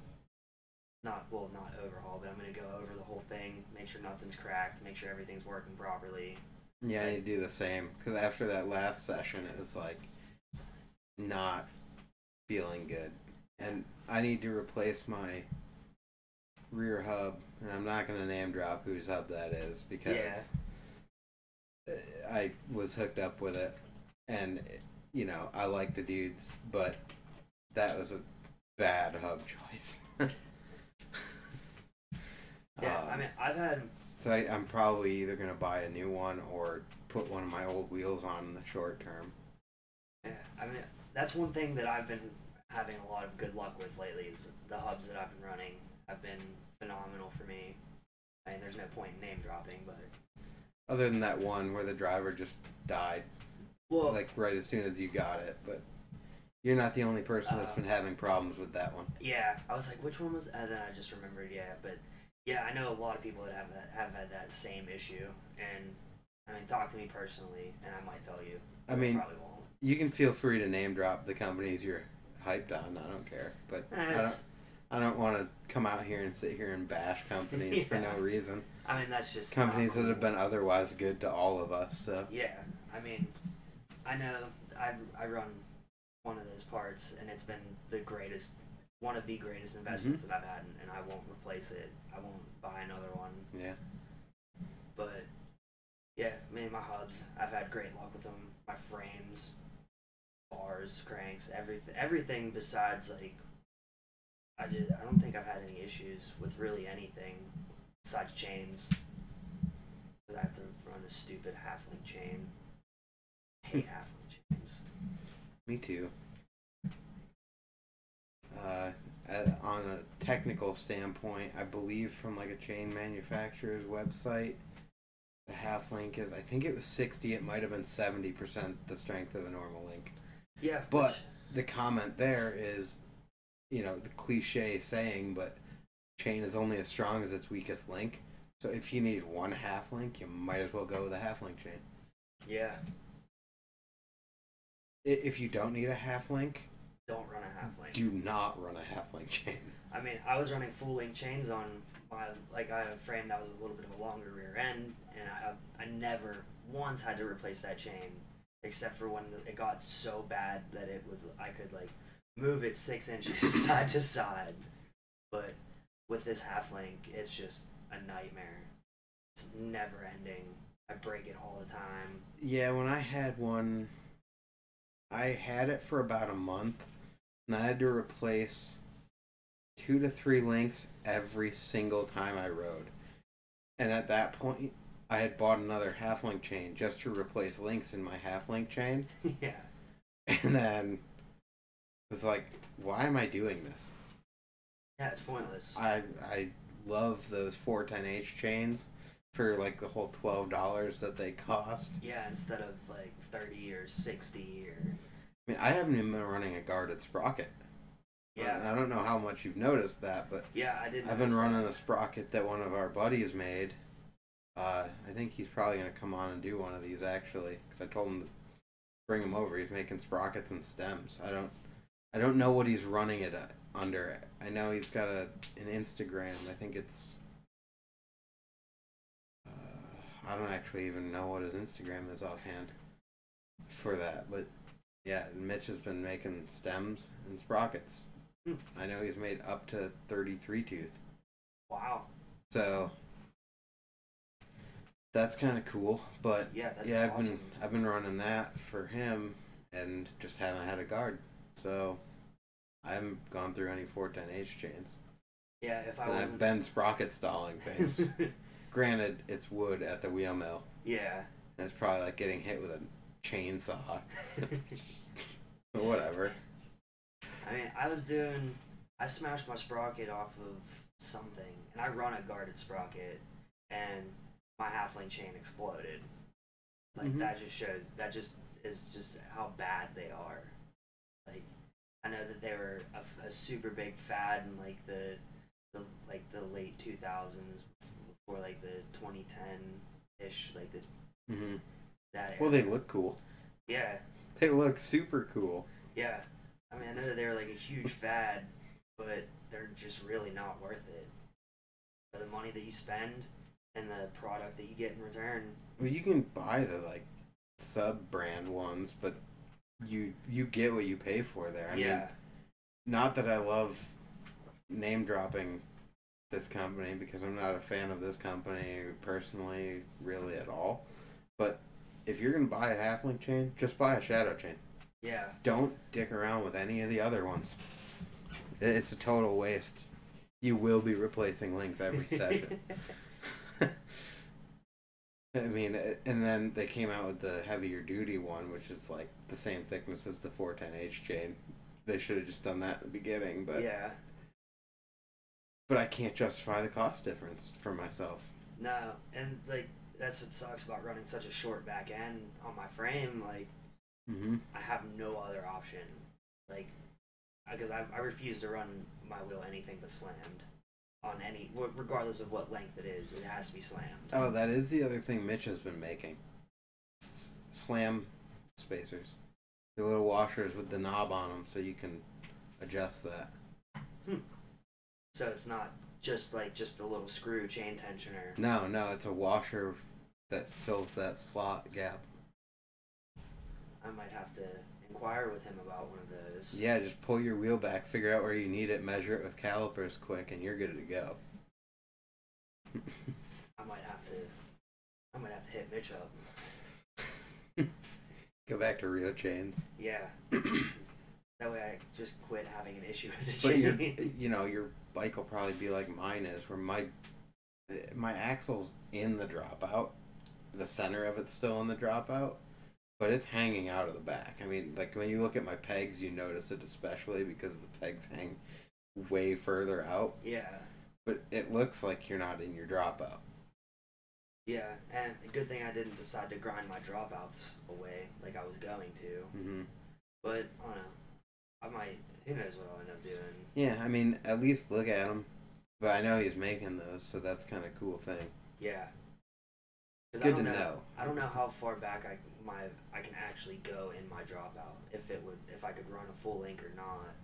Not overhaul, but I'm going to go over the whole thing, make sure nothing's cracked, make sure everything's working properly. Yeah, I need to do the same. Because after that last session, it was like not feeling good. And I need to replace my rear hub. And I'm not going to name drop whose hub that is because I was hooked up with it. And, you know, I like the dudes, but that was a bad hub choice. Yeah, I mean, I've had... So I'm probably either going to buy a new one or put one of my old wheels on in the short term. Yeah, I mean, that's one thing that I've been having a lot of good luck with lately is the hubs that I've been running have been phenomenal for me. I mean, there's no point in name dropping, but... Other than that one where the driver just died, well, like right as soon as you got it, but you're not the only person that's been having problems with that one. Yeah, I was like, which one was... And then I just remembered, but... Yeah, I know a lot of people that have had that same issue, and I mean, talk to me personally, and I might tell you. I mean, probably won't. You can feel free to name drop the companies you're hyped on. I don't care, but I don't want to come out here and sit here and bash companies for no reason. I mean, that's just companies that have been otherwise good to all of us. So yeah, I mean, I know I run one of those parts, and it's been one of the greatest investments that I've had, and I won't replace it. I won't buy another one. Yeah. But, yeah, I mean, my hubs, I've had great luck with them. My frames, bars, cranks, everything besides, like, I don't think I've had any issues with really anything besides chains. Because I have to run a stupid half-link chain. I hate half-link chains. Me too. On a technical standpoint, I believe from like a chain manufacturer's website, the half link is, I think it was 60, it might have been 70% the strength of a normal link. Yeah. But the comment there is, you know, the cliche saying, but chain is only as strong as its weakest link. So if you need one half link, you might as well go with a half link chain. Yeah. If you don't need a half link, don't run a half link. Do not run a half link chain. I mean, I was running full link chains on my, like, I had a frame that was a little bit of a longer rear end, and I never once had to replace that chain, except for when it got so bad that it was, I could, like, move it 6 inches side to side. But with this half link, it's just a nightmare. It's never ending. I break it all the time. Yeah, when I had one, I had it for about a month, and I had to replace 2 to 3 links every single time I rode. And at that point, I had bought another half-link chain just to replace links in my half-link chain. Yeah. And then was like, why am I doing this? Yeah, it's pointless. I love those 410H chains for like the whole $12 that they cost. Yeah, instead of like 30 or 60 or... I mean, I haven't even been running a guarded sprocket. Yeah. I don't know how much you've noticed that, but yeah, I did. I've been running a sprocket that one of our buddies made. I think he's probably going to come on and do one of these, actually, because I told him to bring him over. He's making sprockets and stems. I don't know what he's running it under. I know he's got an Instagram. I think it's... I don't actually even know what his Instagram is offhand for that, but yeah, Mitch has been making stems and sprockets. I know he's made up to 33 tooth. Wow. So that's kind of cool, but yeah, that's awesome. I've been running that for him and just haven't had a guard. So I haven't gone through any 410H chains. Yeah, if I wasn't... I've been sprocket stalling things. Granted, it's wood at the wheel mill. Yeah. And it's probably like getting hit with a chainsaw. But whatever. I mean, I smashed my sprocket off of something, and I run a guarded sprocket, and my half-link chain exploded. Like, that just is just how bad they are. Like, I know that they were a super big fad in, like, the late 2000s, or, like, the 2010-ish, like, that era. Well, they look cool. Yeah. They look super cool. Yeah. I mean, I know that they were like a huge fad, but they're just really not worth it. For the money that you spend and the product that you get in return. Well, you can buy the like sub-brand ones, but you get what you pay for there. I mean, not that I love name dropping this company because I'm not a fan of this company personally, really at all. But if you're gonna buy a half-link chain, just buy a shadow chain. Yeah. Don't dick around with any of the other ones. It's a total waste. You will be replacing links every session. I mean, and then they came out with the heavier duty one, which is like the same thickness as the 410H chain. They should have just done that at the beginning, but yeah. But I can't justify the cost difference for myself. No, and like that's what sucks about running such a short back end on my frame. Like, I have no other option. Like, because I refuse to run my wheel anything but slammed. On any, regardless of what length it is, it has to be slammed. Oh, that is the other thing Mitch has been making. Slam spacers. The little washers with the knob on them so you can adjust that. So it's not just a little screw chain tensioner. No, it's a washer that fills that slot gap. I might have to inquire with him about one of those. Yeah, just pull your wheel back, figure out where you need it, measure it with calipers quick, and you're good to go. I might have to hit Mitch up. Go back to real chains. Yeah. That way I just quit having an issue with the But chain. your bike will probably be like mine is, where my axle's in the dropout. The center of it's still in the dropout. But it's hanging out of the back. I mean, like, when you look at my pegs, you notice it especially because the pegs hang way further out. Yeah. But it looks like you're not in your dropout. Yeah, and a good thing I didn't decide to grind my dropouts away like I was going to. But, I don't know. Who knows what I'll end up doing. Yeah, I mean, at least look at them. But I know he's making those, so that's kind of a cool thing. Yeah. It's good to know. I don't know how far back I can actually go in my dropout. If I could run a full link or not.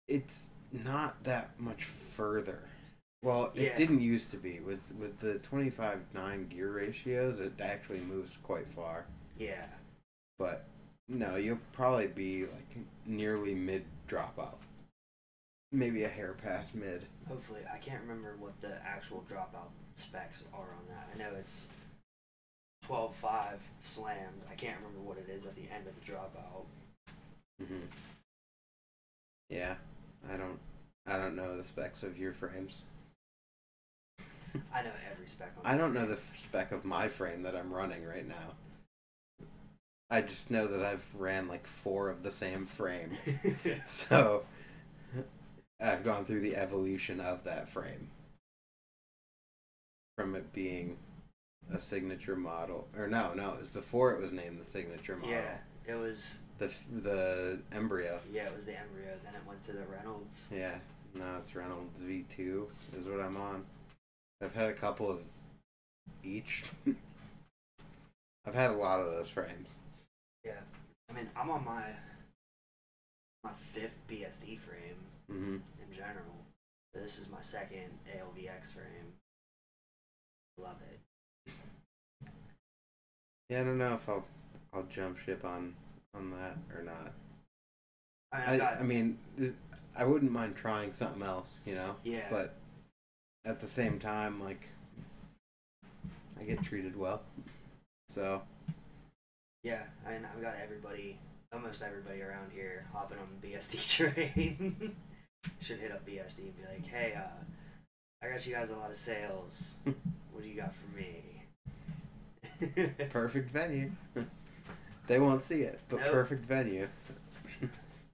It's not that much further. Well, it Yeah. didn't used to be. With the 25-9 gear ratios, it actually moves quite far. Yeah. But no, you'll probably be like nearly mid dropout. Maybe a hair past mid. Hopefully. I can't remember what the actual dropout specs are on that. I know it's 12.5 slammed. I can't remember what it is at the end of the dropout. Yeah, I don't know the specs of your frames. I know every spec on I don't know the spec of my frame that I'm running right now. I just know that I've ran like 4 of the same frame. So I've gone through the evolution of that frame. From it being a signature model. Or no, it was before it was named the signature model. Yeah, it was... The embryo. Yeah, it was the embryo. Then it went to the Reynolds. Yeah, now it's Reynolds V2 is what I'm on. I've had a couple of each. I've had a lot of those frames. Yeah, I mean, I'm on my 5th BSD frame in general. This is my 2nd ALVX frame. Love it. Yeah, I don't know if I'll jump ship on that or not. I mean, I wouldn't mind trying something else, you know? Yeah. But at the same time, like, I get treated well. So. Yeah, I mean, I've got almost everybody around here hopping on the BSD train. Should hit up BSD and be like, hey, I got you guys a lot of sales. What do you got for me? Perfect venue. They won't see it, but nope. Perfect venue.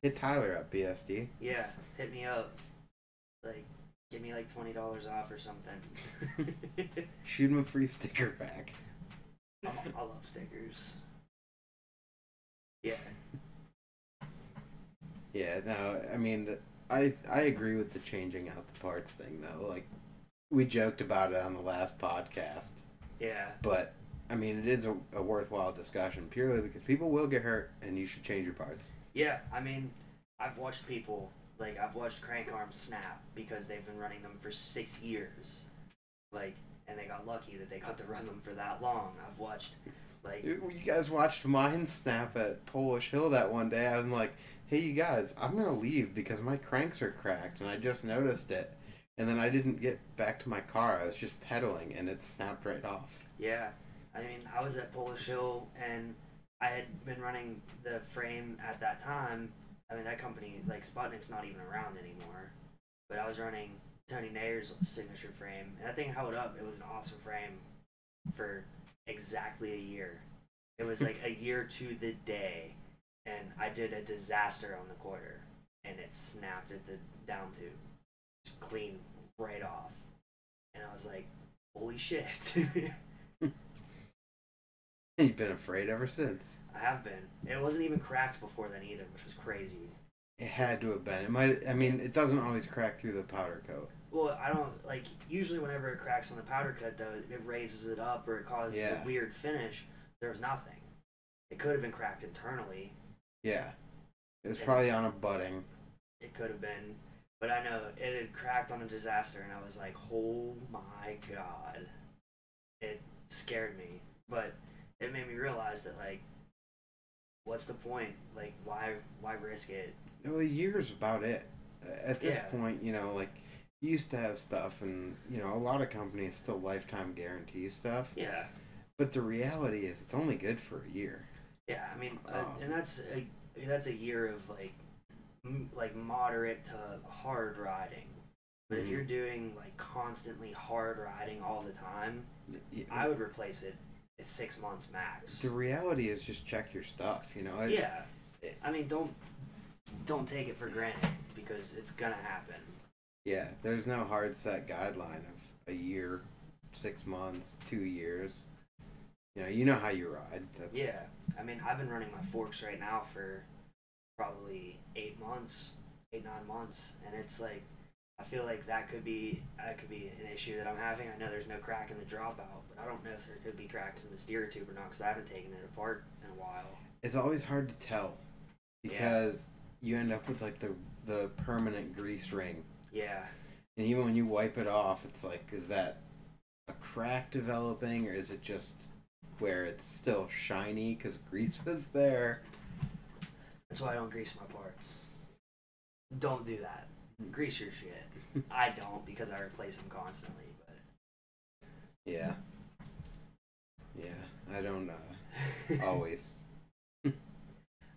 Hit Tyler up, BSD. Yeah, hit me up. Like, give me like $20 off or something. Shoot him a free sticker back. I love stickers. Yeah. Yeah, no, I mean, I agree with the changing out the parts thing, though. Like, we joked about it on the last podcast. Yeah. But, I mean, it is a worthwhile discussion, purely because people will get hurt, and you should change your parts. Yeah, I mean, I've watched people, like, I've watched crank arms snap because they've been running them for 6 years. Like, and they got lucky that they got to run them for that long. I've watched, like... You guys watched mine snap at Polish Hill that one day. I'm like, hey, you guys, I'm going to leave because my cranks are cracked, and I just noticed it. And then I didn't get back to my car. I was just pedaling, and it snapped right off. Yeah. I mean, I was at Polish Hill, and I had been running the frame at that time. I mean, that company, like, Sputnik's not even around anymore. But I was running Tony Nayer's signature frame, and that thing held up. It was an awesome frame for exactly a year. It was like a year to the day, and I did a disaster on the quarter, and it snapped at the down tube. Just clean right off. And I was like, holy shit. You've been afraid ever since. I have been. It wasn't even cracked before then either, which was crazy. It had to have been. It might. I mean, it doesn't always crack through the powder coat. Well, I don't, like, usually whenever it cracks on the powder coat, though, it raises it up or it causes a weird finish. There was nothing. It could have been cracked internally. Yeah. It was probably on a budding. It could have been. But I know it had cracked on a disaster, and I was like, oh my god. It scared me. But it made me realize that, like, what's the point? Like, why risk it? Well, a year's about it. At this point, you know, like, you used to have stuff, and, you know, a lot of companies still lifetime guarantee stuff. Yeah. But the reality is, it's only good for a year. Yeah, I mean, and that's a year of, like moderate to hard riding. But if you're doing, like, constantly hard riding all the time, I would replace it at 6 months max. The reality is just check your stuff, you know? I mean, don't take it for granted, because it's gonna happen. Yeah, there's no hard set guideline of a year, 6 months, 2 years. You know how you ride. Yeah, I mean, I've been running my forks right now for probably 8 months, 8-9 months, and it's like, I feel like that could be an issue that I'm having. I know there's no crack in the dropout, but I don't know if there could be cracks in the steerer tube or not, because I haven't taken it apart in a while. It's always hard to tell, because you end up with, like, the permanent grease ring. Yeah. And even when you wipe it off, it's like, is that a crack developing, or is it just where it's still shiny because grease was there? That's why I don't grease my parts. Don't do that. Grease your shit. I don't, because I replace them constantly. But yeah, I don't always.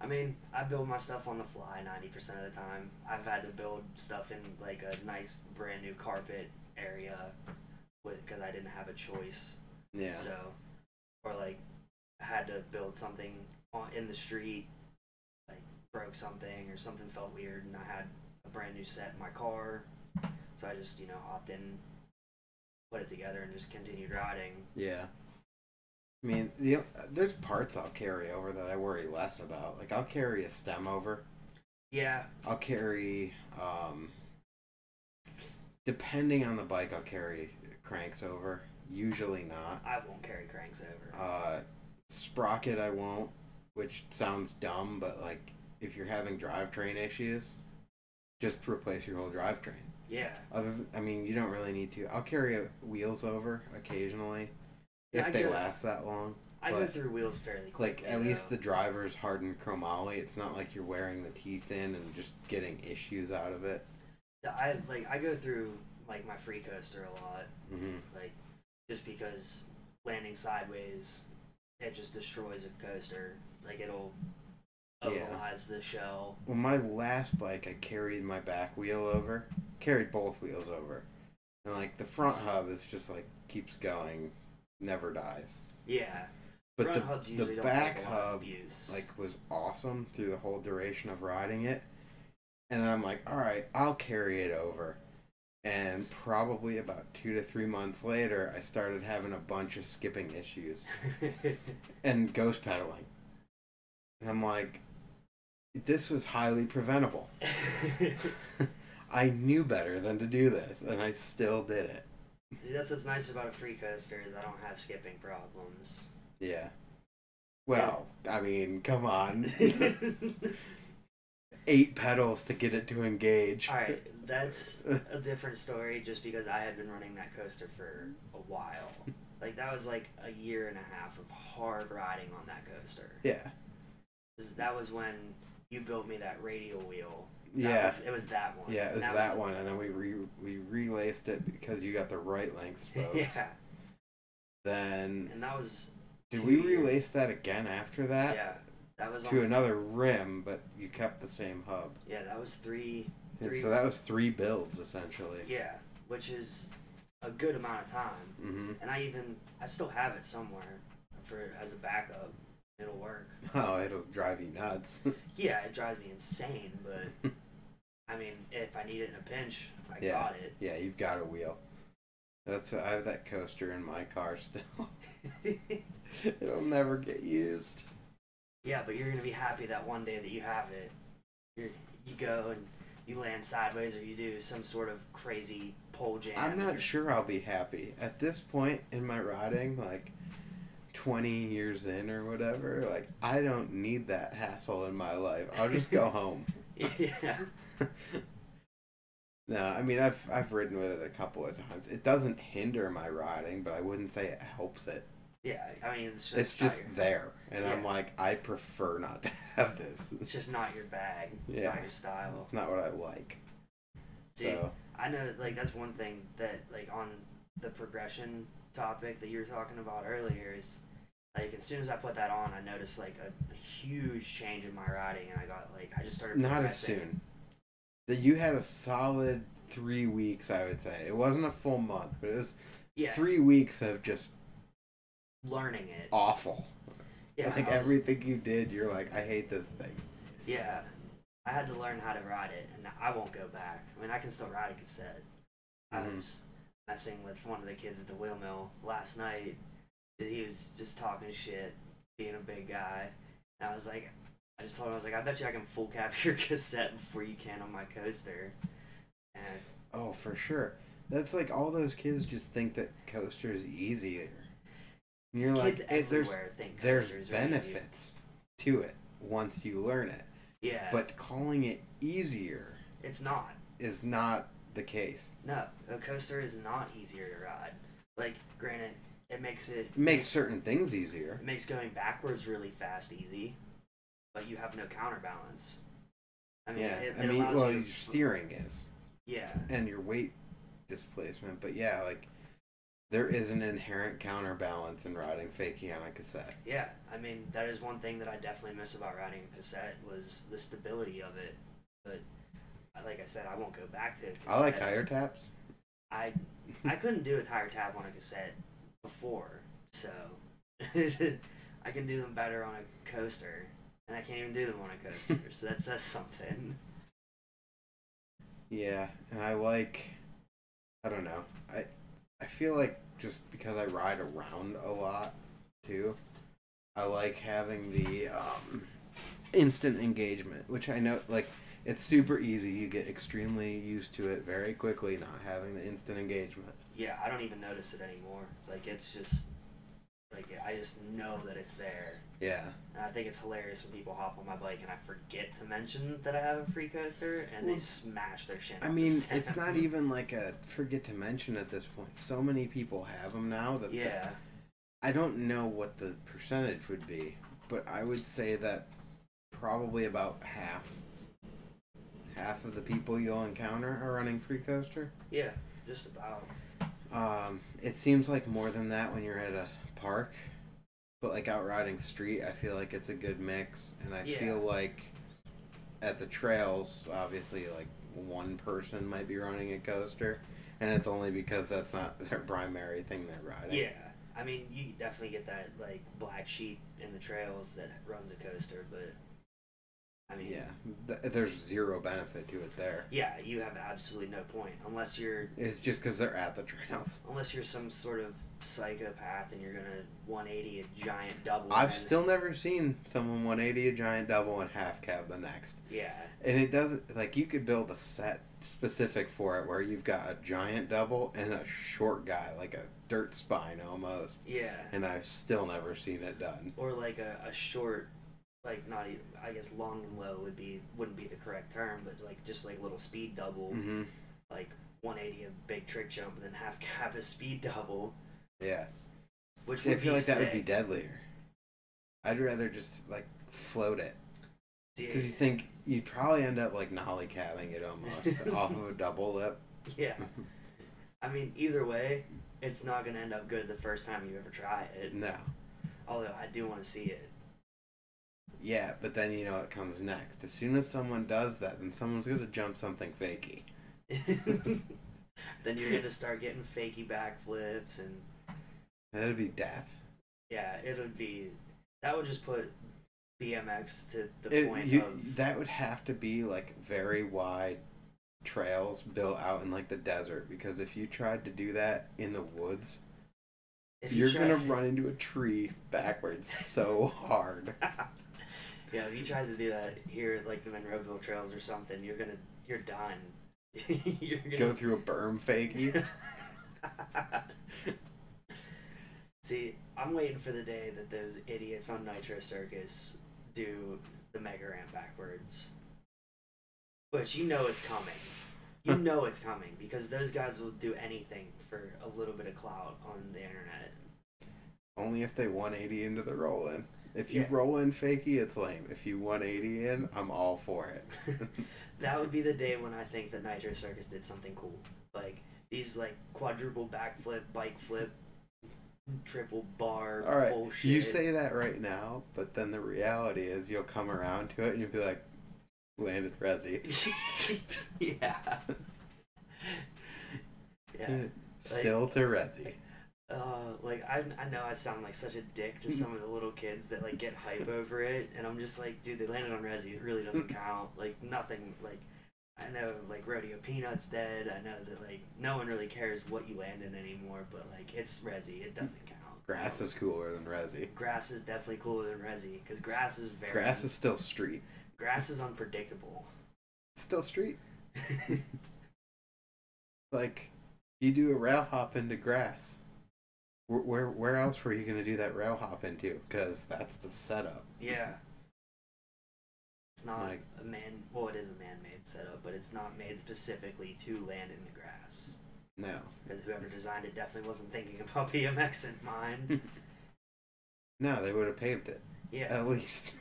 I mean, I build my stuff on the fly 90% of the time. I've had to build stuff in, like, a nice brand new carpet area because I didn't have a choice. Yeah. So, or like I had to build something in the street, like broke something or something felt weird, and I had a brand new set in my car, so I just hopped in, put it together, and just continued riding. Yeah. I mean, there's parts I'll carry over that I worry less about. Like, I'll carry a stem over. Yeah. I'll carry, depending on the bike, I'll carry cranks over. Usually not. I won't carry cranks over. Sprocket I won't, which sounds dumb, but, like, if you're having drivetrain issues, just replace your whole drivetrain. Yeah. I mean, you don't really need to. I'll carry wheels over occasionally. If they last that long. I go through wheels fairly quickly. Like, at least the driver's hardened chromoly. It's not like you're wearing the teeth in and just getting issues out of it. I go through, like, my free coaster a lot. Mm-hmm. Like, just because landing sideways, it just destroys a coaster. Like, it'll ovalize the shell. Well, my last bike, I carried my back wheel over. Carried both wheels over. And, like, the front hub is just, like, keeps going. Never dies. Yeah. But front hubs usually the don't back take a lot of hub abuse. like was awesome through the whole duration of riding it. And then I'm like, all right, I'll carry it over. And probably about 2 to 3 months later, I started having a bunch of skipping issues and ghost pedaling. And I'm like, this was highly preventable. I knew better than to do this, and I still did it. See, that's what's nice about a free coaster is I don't have skipping problems. Yeah. Well, I mean, come on. 8 pedals to get it to engage. Alright, that's a different story just because I had been running that coaster for a while. Like, that was like a year and a half of hard riding on that coaster. Yeah. That was when you built me that radial wheel. It was that one. Yeah, it was that one, and then we relaced it because you got the right length spokes. Yeah. Then. And that was. Did we relace that again after that? Yeah, that was to another rim, but you kept the same hub. Yeah, that was three. So that was 3 builds essentially. Yeah, which is a good amount of time. Mm-hmm. And I still have it somewhere as a backup. It'll work. Oh, it'll drive you nuts. Yeah, it drives me insane, but I mean, if I need it in a pinch, I got it. Yeah, you've got a wheel. I have that coaster in my car still. It'll never get used. Yeah, but you're gonna be happy that one day that you have it. You go and you land sideways, or you do some sort of crazy pole jam. I'm not sure I'll be happy at this point in my riding, like 20 years in or whatever. Like, I don't need that hassle in my life. I'll just go home. Yeah. No, I mean, I've ridden with it a couple of times. It doesn't hinder my riding, but I wouldn't say it helps it. Yeah, I mean, it's just there, and I'm like, I prefer not to have this. It's just not your bag. It's not your style. It's not what I like. See, so I know, like, that's one thing that, like, on the progression topic that you were talking about earlier is, like, as soon as I put that on, I noticed, like, a huge change in my riding, and I just started not as soon. That you had a solid 3 weeks, I would say. It wasn't a full month, but it was 3 weeks of just learning it. Awful. Yeah, like everything you did, you're like, I hate this thing. Yeah, I had to learn how to ride it, and I won't go back. I mean, I can still ride a cassette. I was messing with one of the kids at the wheel mill last night. He was just talking shit, being a big guy, and I just told him, I was like, I bet you I can full cap your cassette before you can on my coaster. And oh, for sure. That's like all those kids just think that coaster is easier. And you're kids like, everywhere think coasters there's benefits to it once you learn it. Yeah. But calling it easier it's not. Is not the case. No, a coaster is not easier to ride. Like, granted, it makes certain things easier. It makes going backwards really fast easy, but you have no counterbalance. I mean, your steering is. Yeah. And your weight displacement, but yeah, like, there is an inherent counterbalance in riding fakie on a cassette. Yeah, I mean, that is one thing that I definitely miss about riding a cassette was the stability of it. But, like I said, I won't go back to a cassette. I like tire taps. I I couldn't do a tire tap on a cassette before, so I can do them better on a coaster, and I can't even do them on a coaster, so that says something. Yeah, and I don't know, I feel like just because I ride around a lot, too, I like having the instant engagement, which I know, like, it's super easy. You get extremely used to it very quickly, not having the instant engagement. Yeah, I don't even notice it anymore. Like, it's just, like, I just know that it's there. Yeah. And I think it's hilarious when people hop on my bike and I forget to mention that I have a free coaster and they smash their shin. I mean, it's not even like a forget to mention at this point. So many people have them now that I don't know what the percentage would be, but I would say that probably about half of the people you'll encounter are running free coaster. Yeah, just about. It seems like more than that when you're at a park, but like out riding street, I feel like it's a good mix, and I feel like at the trails, obviously, like one person might be running a coaster, and it's only because that's not their primary thing they're riding. Yeah, I mean, you definitely get that like black sheep in the trails that runs a coaster, but I mean, there's zero benefit to it there. Yeah, you have absolutely no point unless you're. It's just because they're at the trails. Unless you're some sort of psychopath and you're gonna 180 a giant double. I've still never seen someone 180 a giant double and half cab the next. Yeah. And it doesn't, like, you could build a set specific for it where you've got a giant double and a short guy, like a dirt spine almost. Yeah. And I've still never seen it done. Or like a short. Like, not even, I guess long and low wouldn't be the correct term, but like just like little speed double, like 180 a big trick jump and then half cab a speed double. Yeah. Which I feel like sick. that would be deadlier. I'd rather just like float it. Because you think you'd probably end up like nollie cabbing it almost off of a double lip. Yeah. I mean, either way, it's not going to end up good the first time you ever try it. No. Although I do want to see it. Yeah, but then you know what comes next. As soon as someone does that, then someone's going to jump something fakey. Then you're going to start getting fakey backflips and... That'd be death. Yeah, that would just put BMX to the point of... That would have to be like very wide trails built out in like the desert, because if you tried to do that in the woods... You're going to run into a tree backwards so hard. Yeah, if you tried to do that here, like the Monroeville trails or something, you're done. You're gonna go through a berm fakie. See, I'm waiting for the day that those idiots on Nitro Circus do the mega ramp backwards. Which you know it's coming. You know it's coming because those guys will do anything for a little bit of clout on the internet. Only if they 180 into the roll-in. If you roll in fakie, it's lame. If you 180 in, I'm all for it. That would be the day when I think that Nitro Circus did something cool. Like, these, like, quadruple backflip, bike flip, triple bar bullshit. You say that right now, but then the reality is you'll come around to it and you'll be like, landed resi. Yeah. Yeah. Still to resi. Like, I know I sound like such a dick to some of the little kids that, like, get hype over it, and I'm just like, dude, they landed on resi, it really doesn't count. Like, nothing, like, I know, like, Rodeo Peanut's dead, I know that, like, no one really cares what you land in anymore, but, like, it's resi, it doesn't count. Grass is cooler than resi. Grass is definitely cooler than resi, because grass is still street. Grass is unpredictable. It's still street. Like, you do a rail hop into grass. Where else were you going to do that rail hop into? Because that's the setup. Yeah. It's not like, it is a man-made setup, but it's not made specifically to land in the grass. No. Because whoever designed it definitely wasn't thinking about BMX in mind. No, they would have paved it. Yeah. At least.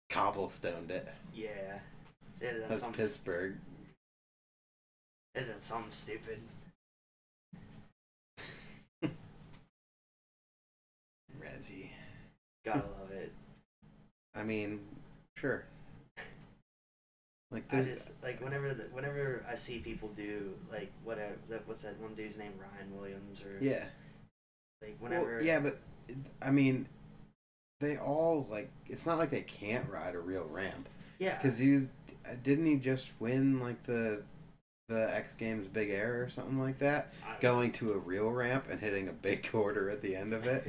Cobblestoned it. Yeah. That's Pittsburgh. It did something stupid. Resi. Gotta love it. I mean, sure. Like I just like whenever I see people do like whatever, what's that one dude's name, Ryan Williams, or yeah, like whenever well, yeah, but I mean, they all like it's not like they can't ride a real ramp. yeah, Because didn't he just win like the X Games Big Air or something like that, going to a real ramp and hitting a big quarter at the end of it.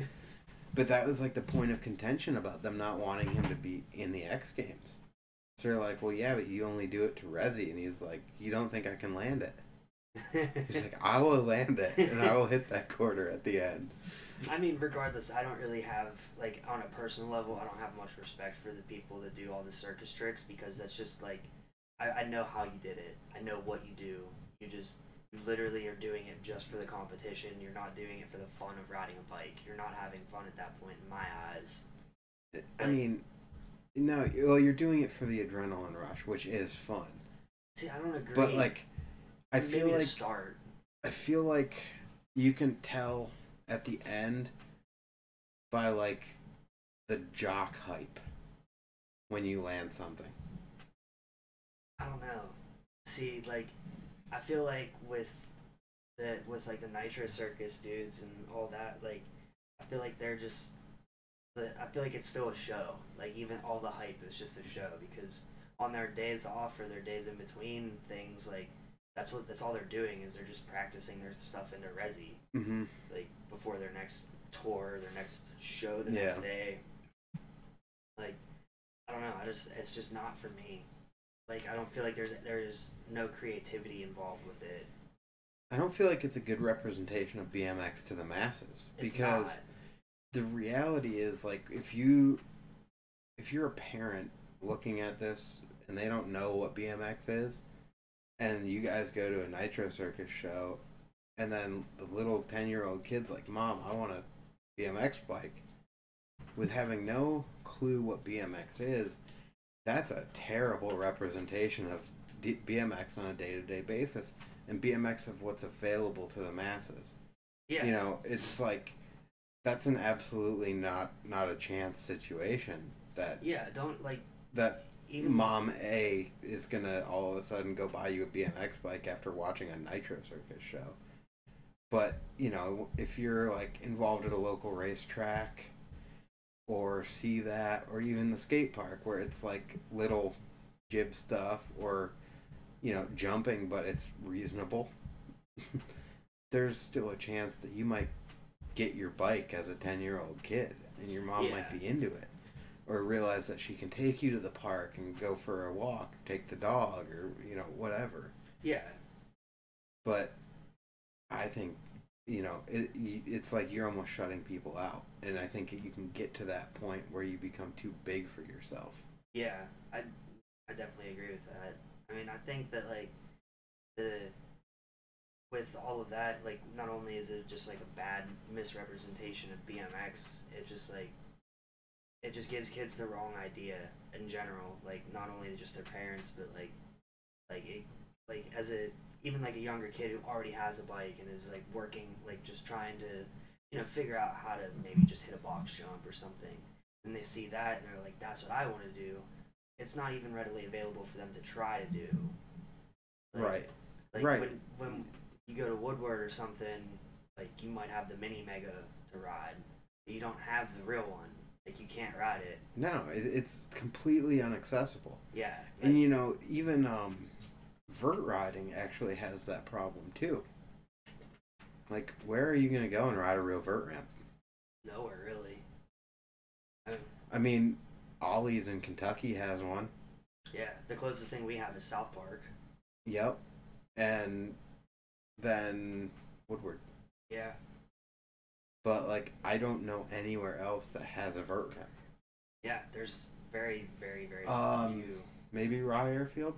But that was like the point of contention about them not wanting him to be in the X Games. So they're like, well, yeah, but you only do it to Resi. And he's like, you don't think I can land it? He's like, I will land it, and I will hit that quarter at the end. I mean, regardless, I don't really have, like, on a personal level, I don't have much respect for the people that do all the circus tricks, because that's just, like, I know how you did it. I know what you do. You literally are doing it just for the competition. You're not doing it for the fun of riding a bike. You're not having fun at that point, in my eyes. I mean, no, well, you're doing it for the adrenaline rush, which is fun. See, I don't agree. But, like, I feel like you can tell at the end by like the jock hype when you land something. I don't know. See, like, I feel like with like the Nitro Circus dudes and all that, like, I feel like they're just, I feel like it's still a show. Like, even all the hype is just a show, because on their days off or their days in between things, like, that's all they're doing is they're just practicing their stuff into Resi. Mm-hmm. Like, before their next tour, their next show the next day. Like, I don't know. It's just not for me. Like, I don't feel like there's no creativity involved with it. I don't feel like it's a good representation of BMX to the masses, because the reality is, like, if you're a parent looking at this and they don't know what BMX is, and you guys go to a Nitro Circus show, and then the little 10-year-old kid's like, Mom, I want a BMX bike, with having no clue what BMX is, that's a terrible representation of BMX on a day-to-day basis, and BMX of what's available to the masses. Yeah. You know, it's like, that's an absolutely not a chance situation that... Yeah, don't, like... That even Mom A is gonna all of a sudden go buy you a BMX bike after watching a Nitro Circus show. But, you know, if you're, like, involved at a local racetrack, or see that, or even the skate park where it's, like, little jib stuff, or, you know, jumping, but it's reasonable, there's still a chance that you might get your bike as a 10-year-old kid, and your mom might be into it. Or realize that she can take you to the park and go for a walk, take the dog, or, you know, whatever. Yeah. But I think, you know, it's like you're almost shutting people out. And I think you can get to that point where you become too big for yourself. Yeah, I definitely agree with that. I mean, I think that, like, with all of that, like, not only is it just, like, a bad misrepresentation of BMX, it just gives kids the wrong idea in general. Like, not only just their parents, but as even like a younger kid who already has a bike and is like working, like just trying to, you know, figure out how to maybe just hit a box jump or something. And they see that and they're like, that's what I want to do. It's not even readily available for them to try to do. Like, right. When you go to Woodward or something, like, you might have the mini Mega to ride, but you don't have the real one. Like, you can't ride it. No, it's completely inaccessible. Yeah. And, you know, even vert riding actually has that problem, too. Like, where are you going to go and ride a real vert ramp? Nowhere, really. I mean, Ollie's in Kentucky has one. Yeah, the closest thing we have is South Park. Yep. And then Woodward. Yeah. But, like, I don't know anywhere else that has a vert ramp. Yeah, there's very, very, very few. Maybe Rye Airfield?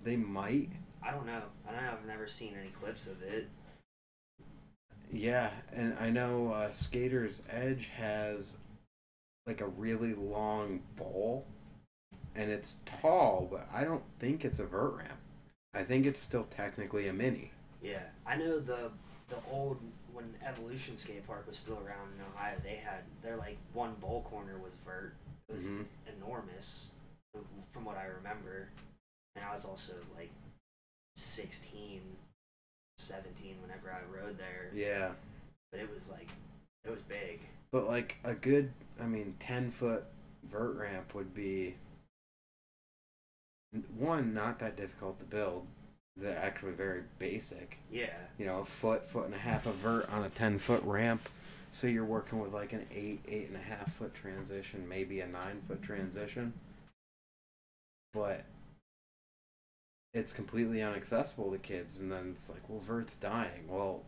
They might. I don't know. I've never seen any clips of it. Yeah, and I know Skater's Edge has, like, a really long bowl, and it's tall, but I don't think it's a vert ramp. I think it's still technically a mini. Yeah, I know the old, when Evolution Skate Park was still around in Ohio, their like one bowl corner was vert. It was enormous, from what I remember, and I was also like 16, 17 whenever I rode there. Yeah. But it was big. But like a good, 10-foot vert ramp would be, one, not that difficult to build. They're actually very basic. Yeah. A foot and a half of vert on a 10-foot ramp. So you're working with like an 8.5 foot transition, maybe a 9-foot transition. But it's completely inaccessible to kids. And then it's like, well, vert's dying. Well,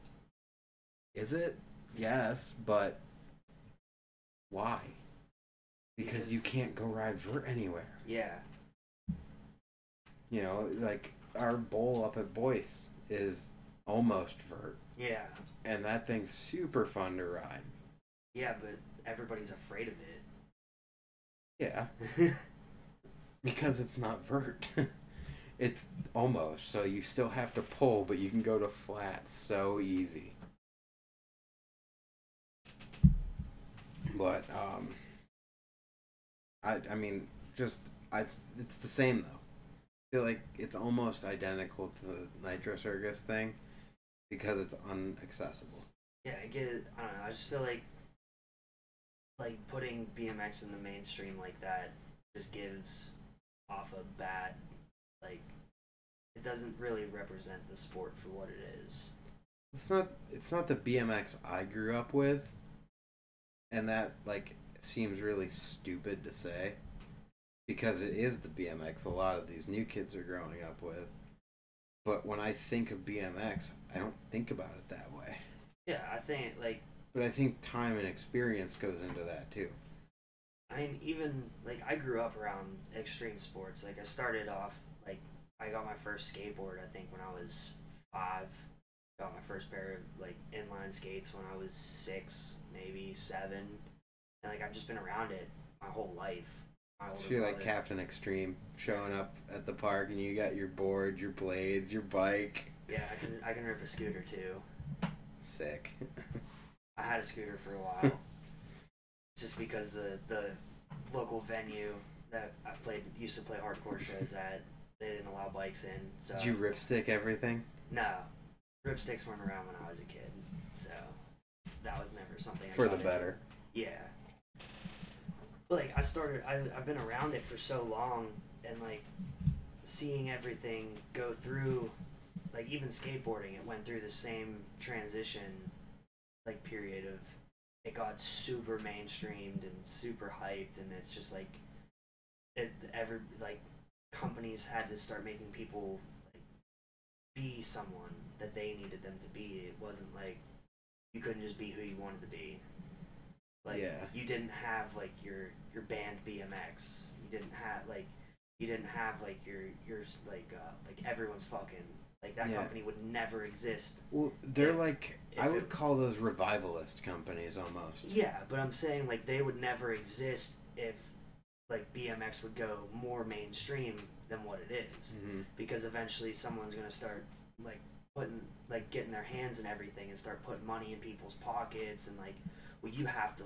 is it? Yes, but why? Because you can't go ride vert anywhere. Yeah. Like our bowl up at Boyce is almost vert. Yeah. And that thing's super fun to ride. Yeah, but everybody's afraid of it. Yeah. Because it's not vert. It's almost. So you still have to pull, but you can go to flat so easy. But, it's the same though. I feel like it's almost identical to the Nitro Circus thing because it's inaccessible. Yeah, I get it. I don't know. I just feel like putting BMX in the mainstream like that just gives off a bad, it doesn't really represent the sport for what it is. It's not the BMX I grew up with, and that seems really stupid to say. Because it is the BMX a lot of these new kids are growing up with. But when I think of BMX, I don't think about it that way. Yeah, I think, But I think time and experience goes into that, too. Even, I grew up around extreme sports. I started off, I got my first skateboard, I think, when I was 5. Got my first pair of, inline skates when I was 6, maybe 7. And, I've just been around it my whole life. So you're like Captain Extreme, showing up at the park and you got your board, your blades, your bike. Yeah, I can rip a scooter too. Sick. I had a scooter for a while. Just because the local venue that I used to play hardcore shows at, they didn't allow bikes in. So did you ripstick everything? No. Ripsticks weren't around when I was a kid. So that was never something I for the better. Yeah. But I've been around it for so long, and seeing everything go through, even skateboarding, it went through the same transition, period of, it got super mainstreamed and super hyped, and it's just companies had to start making people be someone that they needed them to be. It wasn't you couldn't just be who you wanted to be. You didn't have your band BMX. You didn't have your everyone's fucking that company would never exist. Well, they're I would call those revivalist companies almost. Yeah, but I'm saying they would never exist if BMX would go more mainstream than what it is. Mm-hmm. Because eventually someone's gonna start putting getting their hands in everything and start putting money in people's pockets and well, you have to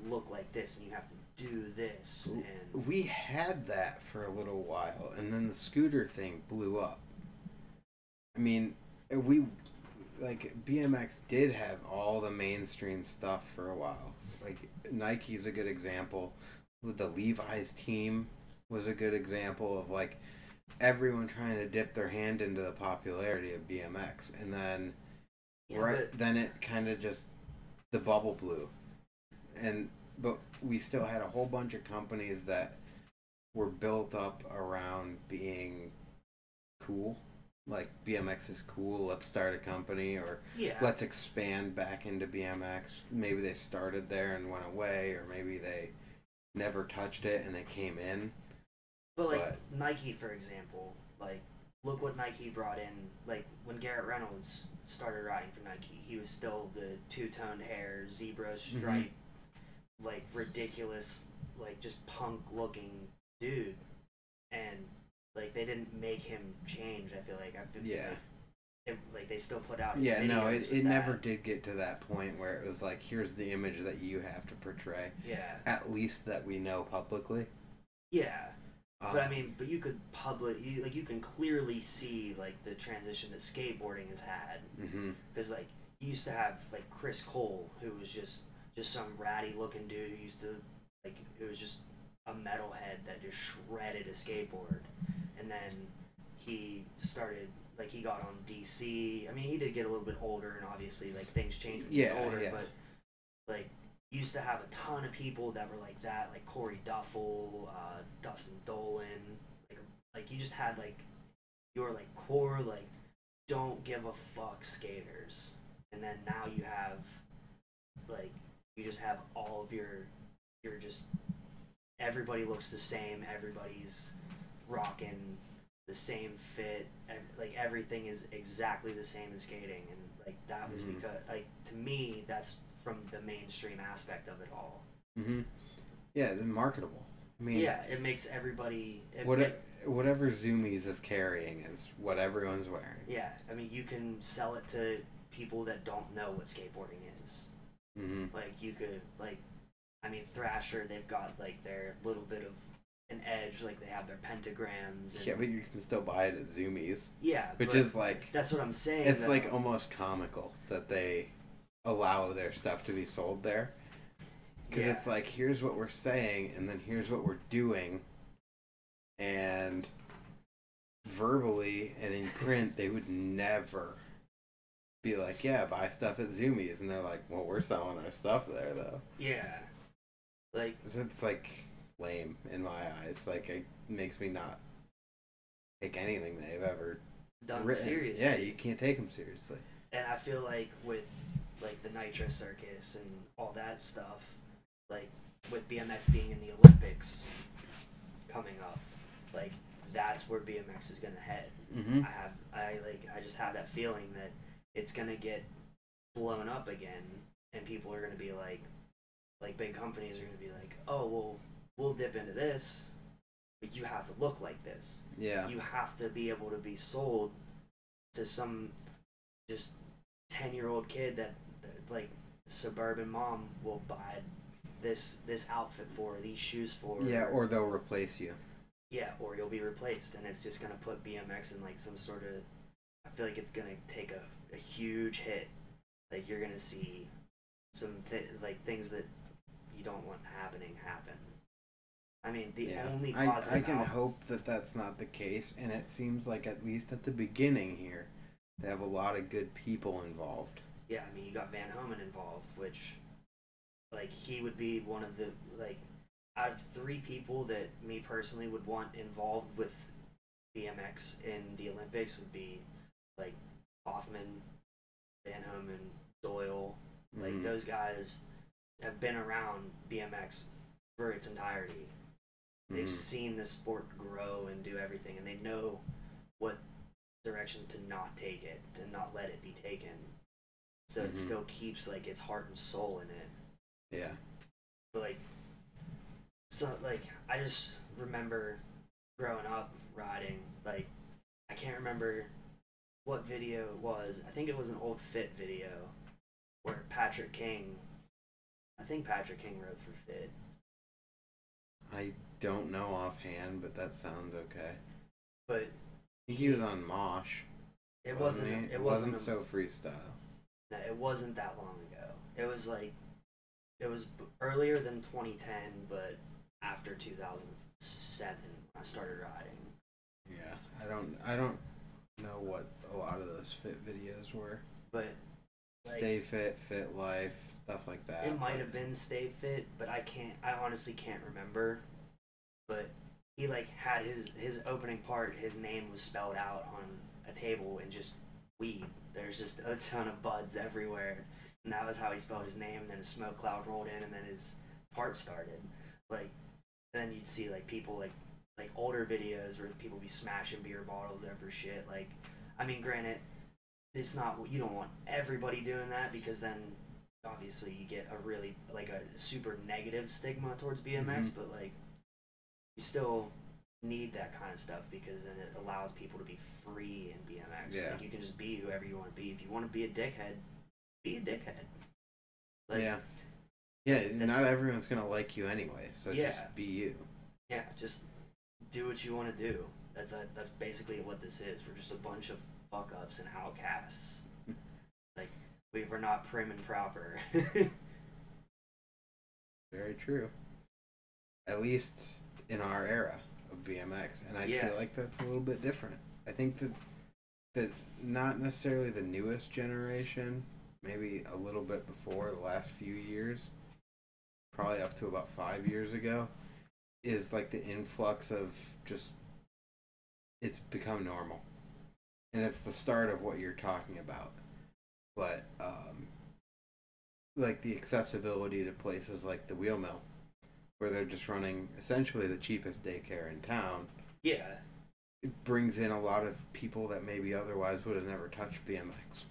look like this and you have to do this. And we had that for a little while, and then the scooter thing blew up. BMX did have all the mainstream stuff for a while. Nike's a good example. With the Levi's team was a good example of everyone trying to dip their hand into the popularity of BMX, and then then it kind of just the bubble blew, but we still had a whole bunch of companies that were built up around being cool. BMX is cool, let's start a company, or let's expand back into BMX. Maybe they started there and went away, or maybe they never touched it and they came in. But Nike, for example, look what Nike brought in. When Garrett Reynolds started riding for Nike, he was still the two-toned hair, zebra stripe, ridiculous, just punk-looking dude. And, they didn't make him change, I feel they still put out his videos it never did get to that point where it was here's the image that you have to portray. Yeah. At least that we know publicly. Yeah. But I mean, but you could you can clearly see like the transition that skateboarding has had. Because like you used to have like Chris Cole, who was just some ratty looking dude who used to like it was just a metalhead that just shredded a skateboard, and then he started like he got on DC. I mean, he did get a little bit older, and obviously like things change when you get older, but like. Used to have a ton of people that were like that, like Corey Duffel, Dustin Dolan, like you just had like your like core like don't give a fuck skaters, and then now you have like you just have all of your just everybody looks the same, everybody's rocking the same fit, like everything is exactly the same in skating, and like that was because like to me that's from the mainstream aspect of it all. Yeah, they're marketable. I mean, yeah, it makes everybody. Whatever Zoomies is carrying is what everyone's wearing. Yeah, I mean, you can sell it to people that don't know what skateboarding is. Like you could, like, I mean, Thrasher, they've got like their little bit of an edge, like they have their pentagrams. And, yeah, but you can still buy it at Zoomies. Yeah, which is like that's what I'm saying. It's like almost comical that they allow their stuff to be sold there, because it's like, here's what we're saying and then here's what we're doing, and verbally and in print they would never be like, yeah, buy stuff at Zoomies, and they're like, well, we're selling our stuff there though. Yeah, like it's like lame in my eyes. Like it makes me not take anything they've ever done written seriously. Yeah, you can't take them seriously. And I feel like with like the Nitro Circus and all that stuff, like with BMX being in the Olympics coming up, like that's where BMX is gonna head. I just have that feeling that it's gonna get blown up again, and people are gonna be like big companies are gonna be like, oh well, we'll dip into this, but you have to look like this. Yeah, you have to be able to be sold to some just 10-year-old kid that like suburban mom will buy this outfit for, these shoes for. Yeah, or they'll replace you. Yeah, or you'll be replaced, and it's just gonna put BMX in like some sort of. I feel like it's gonna take a huge hit. Like you're gonna see some things that you don't want happening happen. I mean, the only positive. I can hope that that's not the case, and it seems like at least at the beginning here, they have a lot of good people involved. Yeah, I mean, you got Van Homen involved, which, like, he would be one of the, like, out of 3 people that me personally would want involved with BMX in the Olympics would be, like, Hoffman, Van Homen, Doyle. Like, those guys have been around BMX for its entirety. They've seen the sport grow and do everything, and they know what direction to not take it, to not let it be taken. So it still keeps like its heart and soul in it. Yeah. But like, so like I just remember growing up riding. Like, I can't remember what video it was. I think it was an old Fit video where Patrick King. I think Patrick King rode for Fit. I don't know offhand, but that sounds okay. But he was on Mosh. It wasn't. It wasn't so freestyle. No, it wasn't that long ago. It was like, it was earlier than 2010, but after 2007, I started riding. Yeah, I don't know what a lot of those Fit videos were. But like, Stay Fit, Fit Life, stuff like that. It might have been Stay Fit, but I honestly can't remember. But he like had his opening part, his name was spelled out on a table and just weed. There's just a ton of buds everywhere, and that was how he spelled his name. And then a smoke cloud rolled in, and then his part started. Like, then you'd see like people like older videos where people be smashing beer bottles over shit. Like, I mean, granted, it's not, you don't want everybody doing that, because then obviously you get a really like a super negative stigma towards BMX. But like, you still need that kind of stuff, because then it allows people to be free in BMX. Yeah. Like, you can just be whoever you want to be. If you want to be a dickhead, be a dickhead. Like, yeah, not everyone's gonna like you anyway, so Yeah. just be you. Yeah, just do what you want to do. That's basically what this is. We're just a bunch of fuck ups and outcasts. Like we're not prim and proper. Very true. At least in our era of BMX, and I feel like that's a little bit different. I think that not necessarily the newest generation, maybe a little bit before the last few years, probably up to about 5 years ago, is like the influx of just, it's become normal. And it's the start of what you're talking about. But, like the accessibility to places like the Wheel Mill, where they're just running essentially the cheapest daycare in town. Yeah. It brings in a lot of people that maybe otherwise would have never touched BMX.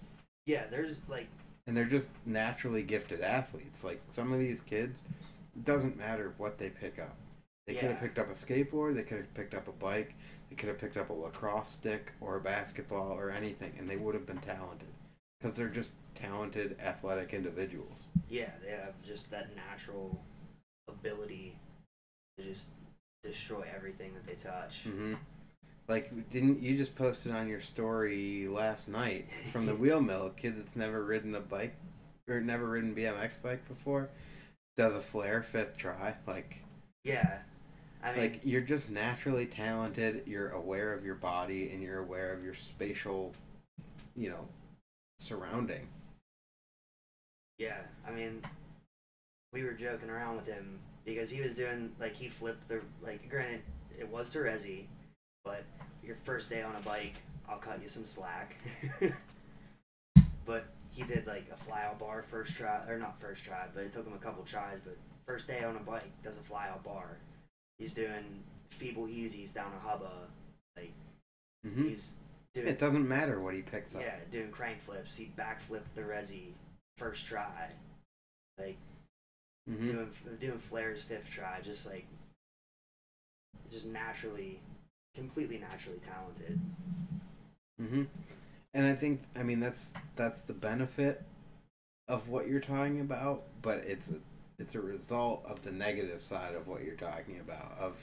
Yeah, there's like... And they're just naturally gifted athletes. Like, some of these kids, it doesn't matter what they pick up. They could have picked up a skateboard, they could have picked up a bike, they could have picked up a lacrosse stick or a basketball or anything, and they would have been talented. Because they're just talented, athletic individuals. Yeah, they have just that natural ability to just destroy everything that they touch. Mm-hmm. Like, didn't you just posted on your story last night from the Wheel Mill, a kid that's never ridden a bike, or never ridden BMX bike before, does a flare 5th try? Like, yeah. I mean, like, you're just naturally talented, you're aware of your body, and you're aware of your spatial, surrounding. Yeah, I mean, we were joking around with him because he was doing, like, he flipped the, like, granted, it was to resi, but your first day on a bike, I'll cut you some slack. But he did, like, a fly-out bar first try, or not first try, but it took him a couple tries, but first day on a bike, does a fly-out bar. He's doing feeble heezies down a hubba, like, he's doing... It doesn't matter what he picks up. Yeah, doing crank flips, he backflipped the resi first try, like, doing flares 5th try, just naturally, completely naturally talented. And I think, I mean, that's the benefit of what you're talking about, but it's a result of the negative side of what you're talking about, of,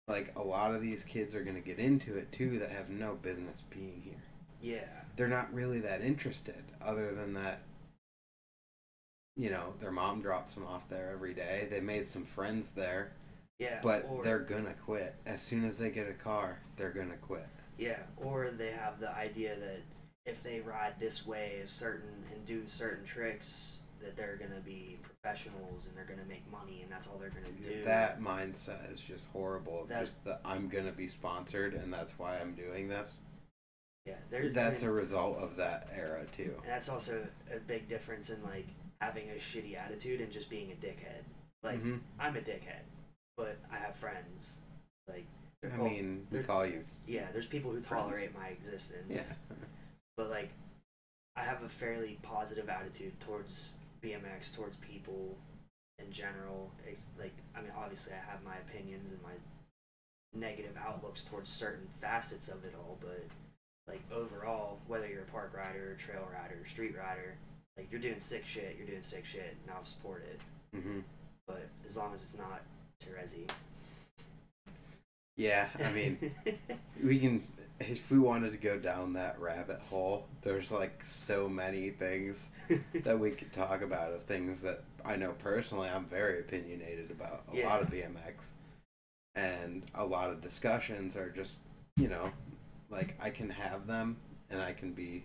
like, a lot of these kids are going to get into it too that have no business being here. Yeah. They're not really that interested, other than that, their mom drops them off there every day. They made some friends there. Yeah. But they're gonna quit. As soon as they get a car, they're gonna quit. Yeah, or they have the idea that if they ride this way and do certain tricks, that they're gonna be professionals and they're gonna make money and that's all they're gonna do. That mindset is just horrible. Just that I'm gonna be sponsored and that's why I'm doing this. Yeah, that's a result of that era too. And that's also a big difference in, like, having a shitty attitude and just being a dickhead. Like, I'm a dickhead, but I have friends. Like, we call you. Yeah, there's people who friends. tolerate my existence. Yeah. But, like, I have a fairly positive attitude towards BMX, towards people in general. It's, like, I mean, obviously I have my opinions and my negative outlooks towards certain facets of it all, but, like, overall, whether you're a park rider, trail rider, street rider, like, if you're doing sick shit, you're doing sick shit, and I'll support it. But as long as it's not Terezi. Yeah, I mean, we can, if we wanted to go down that rabbit hole, there's, like, so many things that we could talk about, of things that I know personally I'm very opinionated about. A lot of BMX. And a lot of discussions are just, like, I can have them, and I can be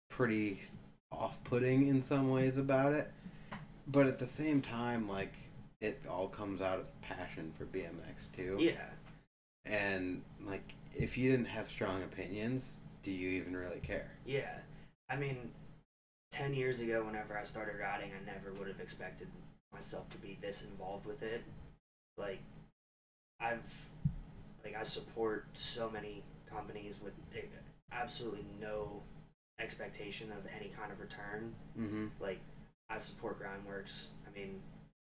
pretty off-putting in some ways about it, but at the same time, like, it all comes out of passion for BMX too. Yeah. And, like, if you didn't have strong opinions, do you even really care? Yeah. I mean, 10 years ago, whenever I started riding, I never would have expected myself to be this involved with it. Like, I support so many companies with absolutely no expectation of any kind of return. Like, I support GrindWorks. I mean,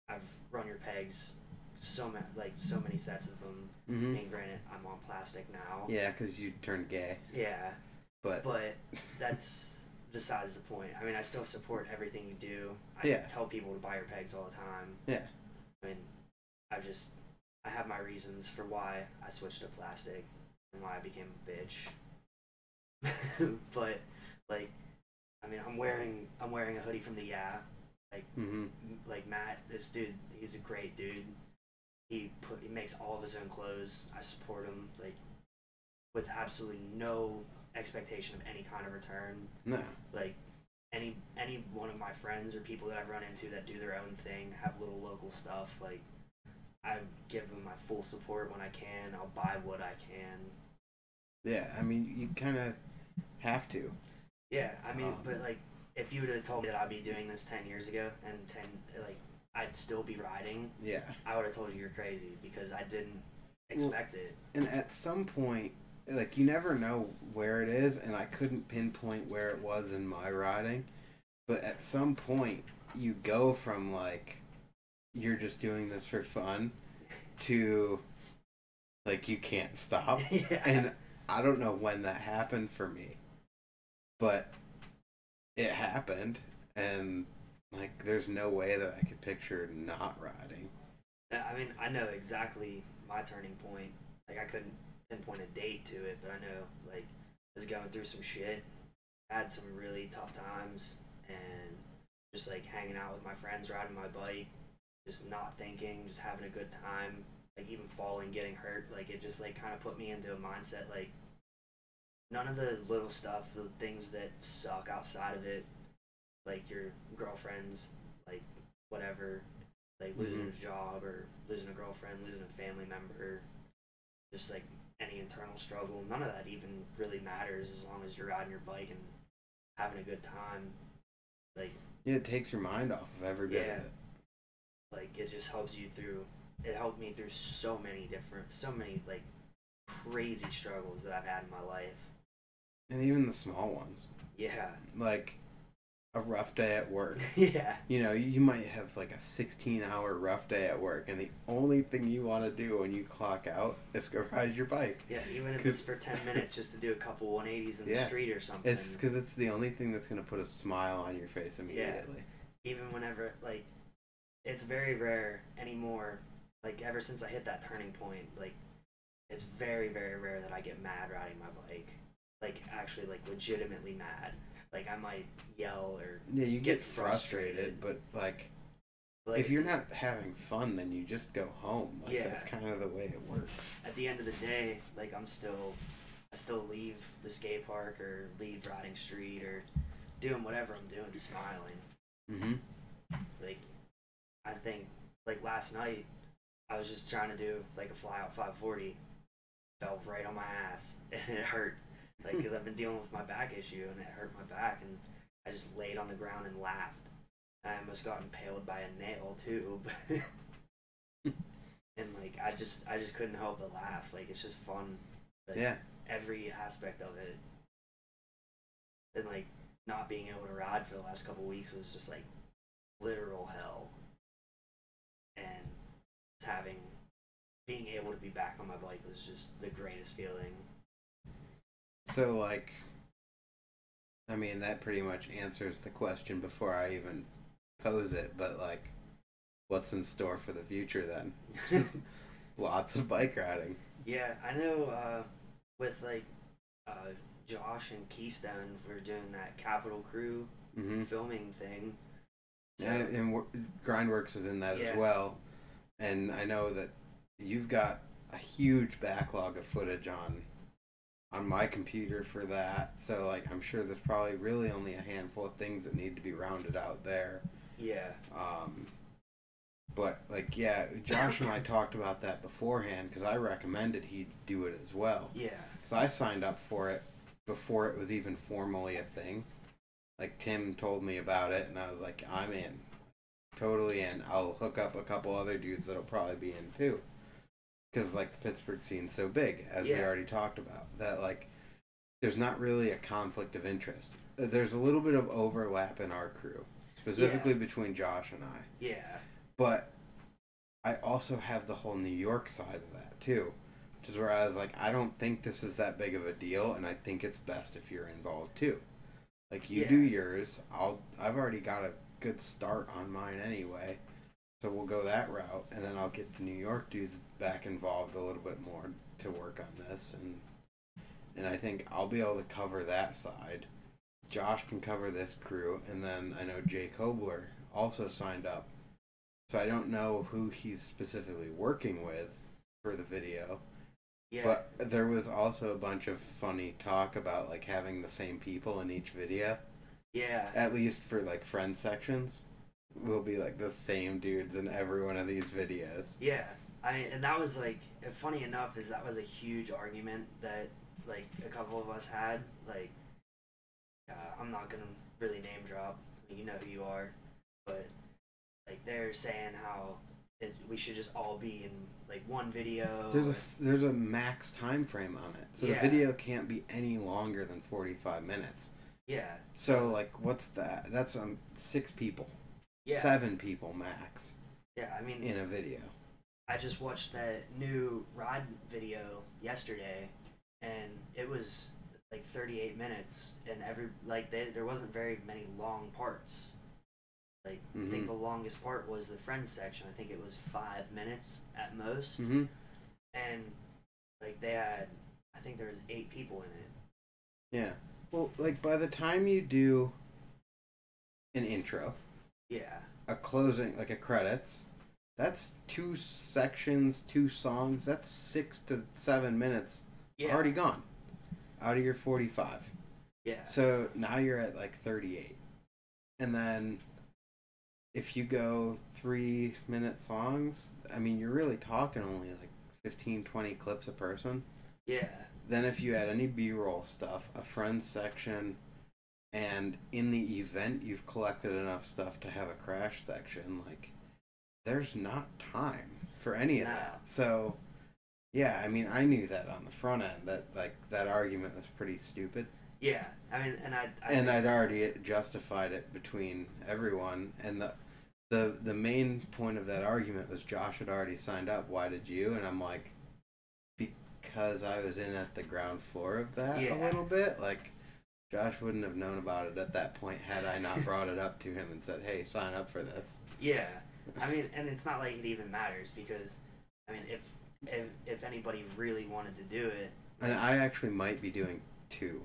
I've run your pegs so many sets of them. I mean, granted, I'm on plastic now. Yeah, because you turned gay. Yeah. But that's besides the point. I mean, I still support everything you do. I tell people to buy your pegs all the time. Yeah. I mean, I have my reasons for why I switched to plastic and why I became a bitch. But like, I mean, I'm wearing a hoodie from the like like Matt, this dude, he's a great dude. He makes all of his own clothes. I support him like with absolutely no expectation of any kind of return. No. Like any one of my friends or people that I've run into that do their own thing, have little local stuff, like I give them my full support when I can. I'll buy what I can. Yeah, I mean, you kind of have to. Yeah, I mean, but like, if you would have told me that I'd be doing this 10 years ago and I'd still be riding, yeah, I would have told you you're crazy because I didn't expect it. And at some point, like, you never know where it is, and I couldn't pinpoint where it was in my riding, but at some point, you go from, like, you're just doing this for fun to, like, you can't stop. Yeah. And I don't know when that happened for me, but it happened, and, like, there's no way that I could picture not riding. I mean, I know exactly my turning point. Like, I couldn't pinpoint a date to it, but I know, like, I was going through some shit, had some really tough times, and just, like, hanging out with my friends, riding my bike, just not thinking, just having a good time, like, even falling, getting hurt, like, it just, like, kind of put me into a mindset, like, none of the little stuff, the things that suck outside of it, like, your girlfriend's, like, whatever, like, losing a job, or losing a girlfriend, losing a family member, just, like, any internal struggle, none of that even really matters as long as you're riding your bike and having a good time, like... Yeah, it takes your mind off of every bit of it. Like, it just helps you through, it helped me through so many, like, crazy struggles that I've had in my life. And even the small ones. Yeah. Like, a rough day at work. Yeah. You know, you might have, like, a 16-hour rough day at work, and the only thing you want to do when you clock out is go ride your bike. Yeah, even if it's for 10 minutes just to do a couple 180s in the street or something. It's because it's the only thing that's going to put a smile on your face immediately. Yeah. Even whenever, like... It's very rare anymore, like, ever since I hit that turning point, like, it's very, very rare that I get mad riding my bike. Like, actually, like, legitimately mad. Like, I might yell or you get frustrated, but, like, if you're not having fun, then you just go home. Like, that's kind of the way it works. At the end of the day, like, I still leave the skate park or leave riding street or doing whatever I'm doing, smiling. Mm-hmm. Like, I think, like, last night, I was just trying to do, like, a fly-out 540. Fell right on my ass, and it hurt. Like, because I've been dealing with my back issue, and it hurt my back, and I just laid on the ground and laughed. I almost got impaled by a nail, too. And, like, I just couldn't help but laugh. Like, it's just fun. Like, every aspect of it. And, like, not being able to ride for the last couple weeks was just, like, literal hell. And being able to be back on my bike was just the greatest feeling. So, like, I mean, that pretty much answers the question before I even pose it, but, like, what's in store for the future then? Just lots of bike riding. Yeah, I know, with, like, Josh and Keystone, we're doing that Capital Crew filming thing. So, and GrindWorks is in that as well. And I know that you've got a huge backlog of footage on my computer for that. So, like, I'm sure there's probably really only a handful of things that need to be rounded out there. Yeah. But, like, yeah, Josh and I talked about that beforehand because I recommended he do it as well. Yeah. Because I signed up for it before it was even formally a thing. Like, Tim told me about it, and I was like, I'm in. Totally in. I'll hook up a couple other dudes that'll probably be in, too. Because, like, the Pittsburgh scene's so big, as we already talked about, that, like, there's not really a conflict of interest. There's a little bit of overlap in our crew, specifically between Josh and I. Yeah. But I also have the whole New York side of that, too. Which is where I was like, I don't think this is that big of a deal, and I think it's best if you're involved, too. Like, you do yours. I've already got a good start on mine anyway. So we'll go that route, and then I'll get the New York dudes back involved a little bit more to work on this, and I think I'll be able to cover that side. Josh can cover this crew, and then I know Jay Kobler also signed up. So I don't know who he's specifically working with for the video. Yeah. But there was also a bunch of funny talk about like having the same people in each video. Yeah. At least for like friend sections. Will be like the same dudes in every one of these videos. Yeah. I mean, and that was like, funny enough, is that was a huge argument that like a couple of us had. Like, I'm not gonna really name drop. I mean, you know who you are, but like they're saying how we should just all be in like one video. There's a max time frame on it, so the video can't be any longer than 45 minutes. Yeah. So like, what's that? That's 6 people. Yeah. 7 people max. Yeah, I mean, in a video. I just watched that new ride video yesterday, and it was like 38 minutes, and there wasn't very many long parts. Like, I think the longest part was the friends section. I think it was 5 minutes at most. Mm-hmm. And like they had, I think there was 8 people in it. Yeah. Well, like by the time you do an intro. Yeah. A closing, like a credits, that's 2 sections, 2 songs, that's 6 to 7 minutes already gone out of your 45. Yeah. So now you're at like 38. And then if you go 3-minute songs, I mean, you're really talking only like 15, 20 clips a person. Yeah. Then if you add any B-roll stuff, a friends section, and in the event you've collected enough stuff to have a crash section, like, there's not time for any of that. So, yeah, I mean, I knew that on the front end, that, like, that argument was pretty stupid. Yeah, I mean, and I'd already justified it between everyone, and the main point of that argument was Josh had already signed up, why did you? And I'm like, because I was in at the ground floor of that a little bit, like, Josh wouldn't have known about it at that point had I not brought it up to him and said, hey, sign up for this. Yeah. I mean, and it's not like it even matters because, I mean, if anybody really wanted to do it. And I actually might be doing 2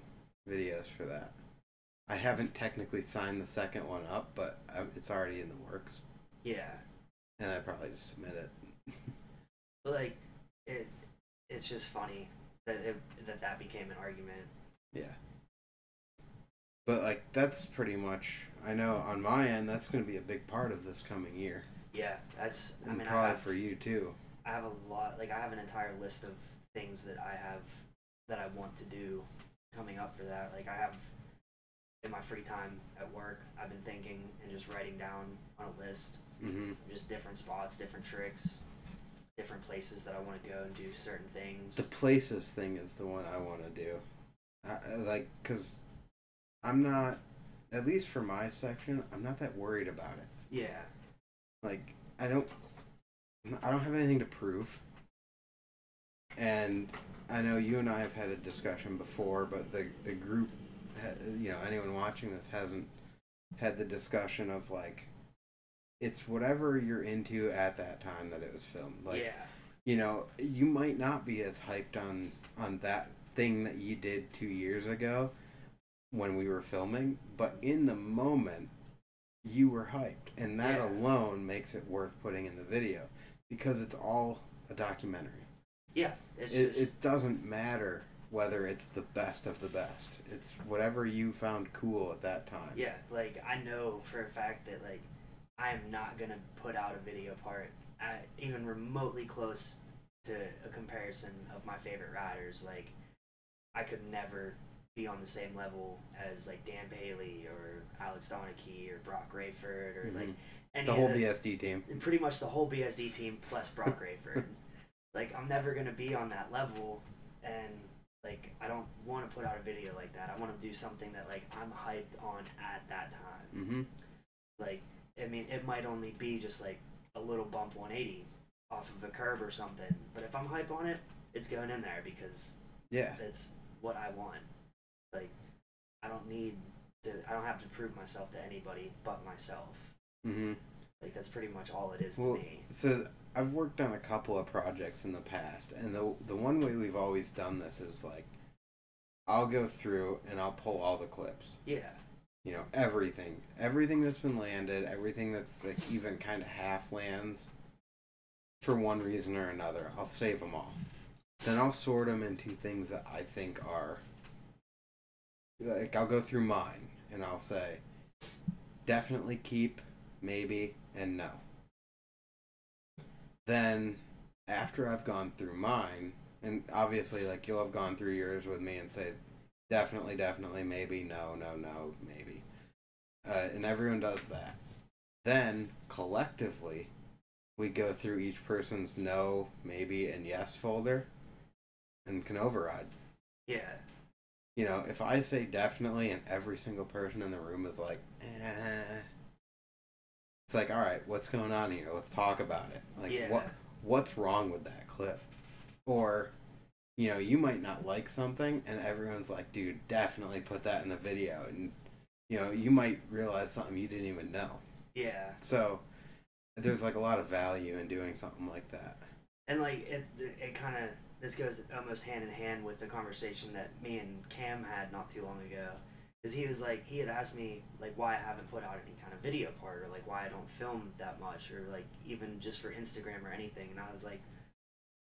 videos for that. I haven't technically signed the second one up, but it's already in the works. Yeah. And I probably just submit it. But, like, it's just funny that became an argument. Yeah. But, like, that's pretty much, I know on my end, that's going to be a big part of this coming year. Yeah, that's, I mean, probably for you, too. I have a lot, like, I have an entire list of things that I want to do coming up for that. Like, I have, in my free time at work, I've been thinking and just writing down on a list, just different spots, different tricks, different places that I want to go and do certain things. The places thing is the one I want to do. Like, because I'm not, at least for my section, I'm not that worried about it. Yeah. Like, I don't have anything to prove. And I know you and I have had a discussion before, but the group, you know, anyone watching this hasn't had the discussion of, like, it's whatever you're into at that time that it was filmed. Like, you know, you might not be as hyped on that thing that you did 2 years ago when we were filming, but in the moment you were hyped, and that alone makes it worth putting in the video because it's all a documentary. Yeah, it doesn't matter whether it's the best of the best. It's whatever you found cool at that time. Yeah, like, I know for a fact that, like, I am not gonna put out a video part even remotely close to a comparison of my favorite riders. Like, I could never be on the same level as, like, Dan Bailey or Alex Donachie or Brock Rayford or like any the whole BSD team. Pretty much the whole BSD team plus Brock Rayford. Like, I'm never gonna be on that level, and, like, I don't want to put out a video like that. I want to do something that, like, I'm hyped on at that time. Like, I mean, it might only be just, like, a little bump 180 off of a curb or something, but if I'm hyped on it, it's going in there because it's what I want. Like, I don't have to prove myself to anybody but myself. Like, that's pretty much all it is to Well, me. so I've worked on a couple of projects in the past, and the one way we've always done this is like, I'll go through and I'll pull all the clips. Yeah. You know, everything that's been landed, everything that's like even kind of half lands for one reason or another. I'll save them all. Then I'll sort them into things that I think are, like, I'll go through mine and I'll say, definitely keep, maybe, and no. Then, after I've gone through mine, and obviously, like, you'll have gone through yours with me and say, definitely, maybe, no, maybe. And everyone does that. Then, collectively, we go through each person's no, maybe, and yes folder and can override. Yeah. You know, if I say definitely and every single person in the room is like, it's like, all right, what's going on here? Let's talk about it. Like, yeah. what's wrong with that clip? Or, you know, you might not like something, and everyone's like, dude, definitely put that in the video. And, you know, you might realize something you didn't even know. Yeah. So, there's, like, a lot of value in doing something like that. And, like, it kind of, this goes almost hand in hand with the conversation that me and Cam had not too long ago. Because he was like, he had asked me, like, why I haven't put out any kind of video part, or, like, why I don't film that much, or, like, even just for Instagram or anything. And I was like,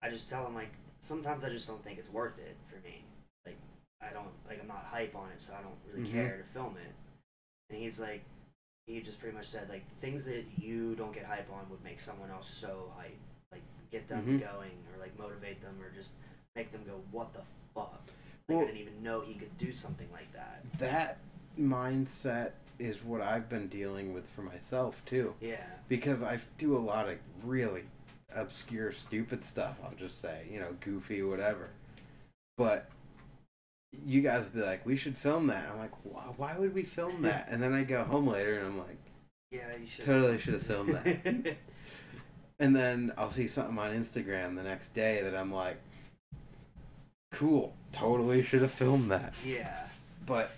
I just tell him, like, sometimes I just don't think it's worth it for me. Like, I'm not hype on it, so I don't really care to film it. And he's like, he just pretty much said, like, things that you don't get hype on would make someone else so hype. Like, get them going, or, like, motivate them, or just make them go, what the fuck? Like, I didn't even know he could do something like that. That mindset is what I've been dealing with for myself, too. Yeah. Because I do a lot of really obscure, stupid stuff, I'll just say. You know, goofy, whatever. But you guys would be like, we should film that. I'm like, why would we film that? And then I go home later and I'm like, yeah, you should. Totally should have filmed that. And then I'll see something on Instagram the next day that I'm like, cool, totally should have filmed that. Yeah. But,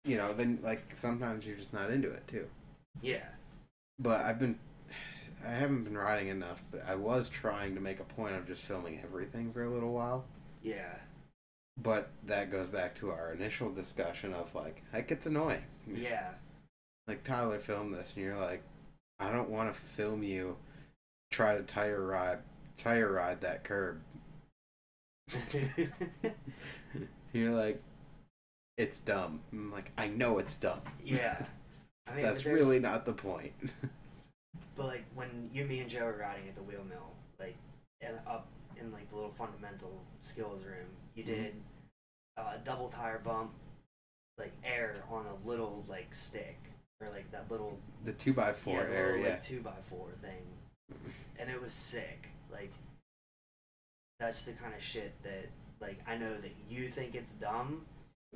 you know, then, like, sometimes you're just not into it, too. Yeah. But I haven't been riding enough, but I was trying to make a point of just filming everything for a little while. Yeah. But that goes back to our initial discussion of, like, that gets annoying. Yeah. Like, Tyler filmed this, and you're like, I don't want to film you try to tire ride that curb. You're like, it's dumb. I'm like, I know it's dumb. Yeah. I mean, that's really not the point. But, like, when me and Joe were riding at the wheel mill, like, up in, like, the little fundamental skills room, you did a double tire bump, like, air on a little, like, stick, or, like, that little... The 2x4 area. Like, 2x4 thing. And it was sick. Like, that's the kind of shit that, like, I know that you think it's dumb,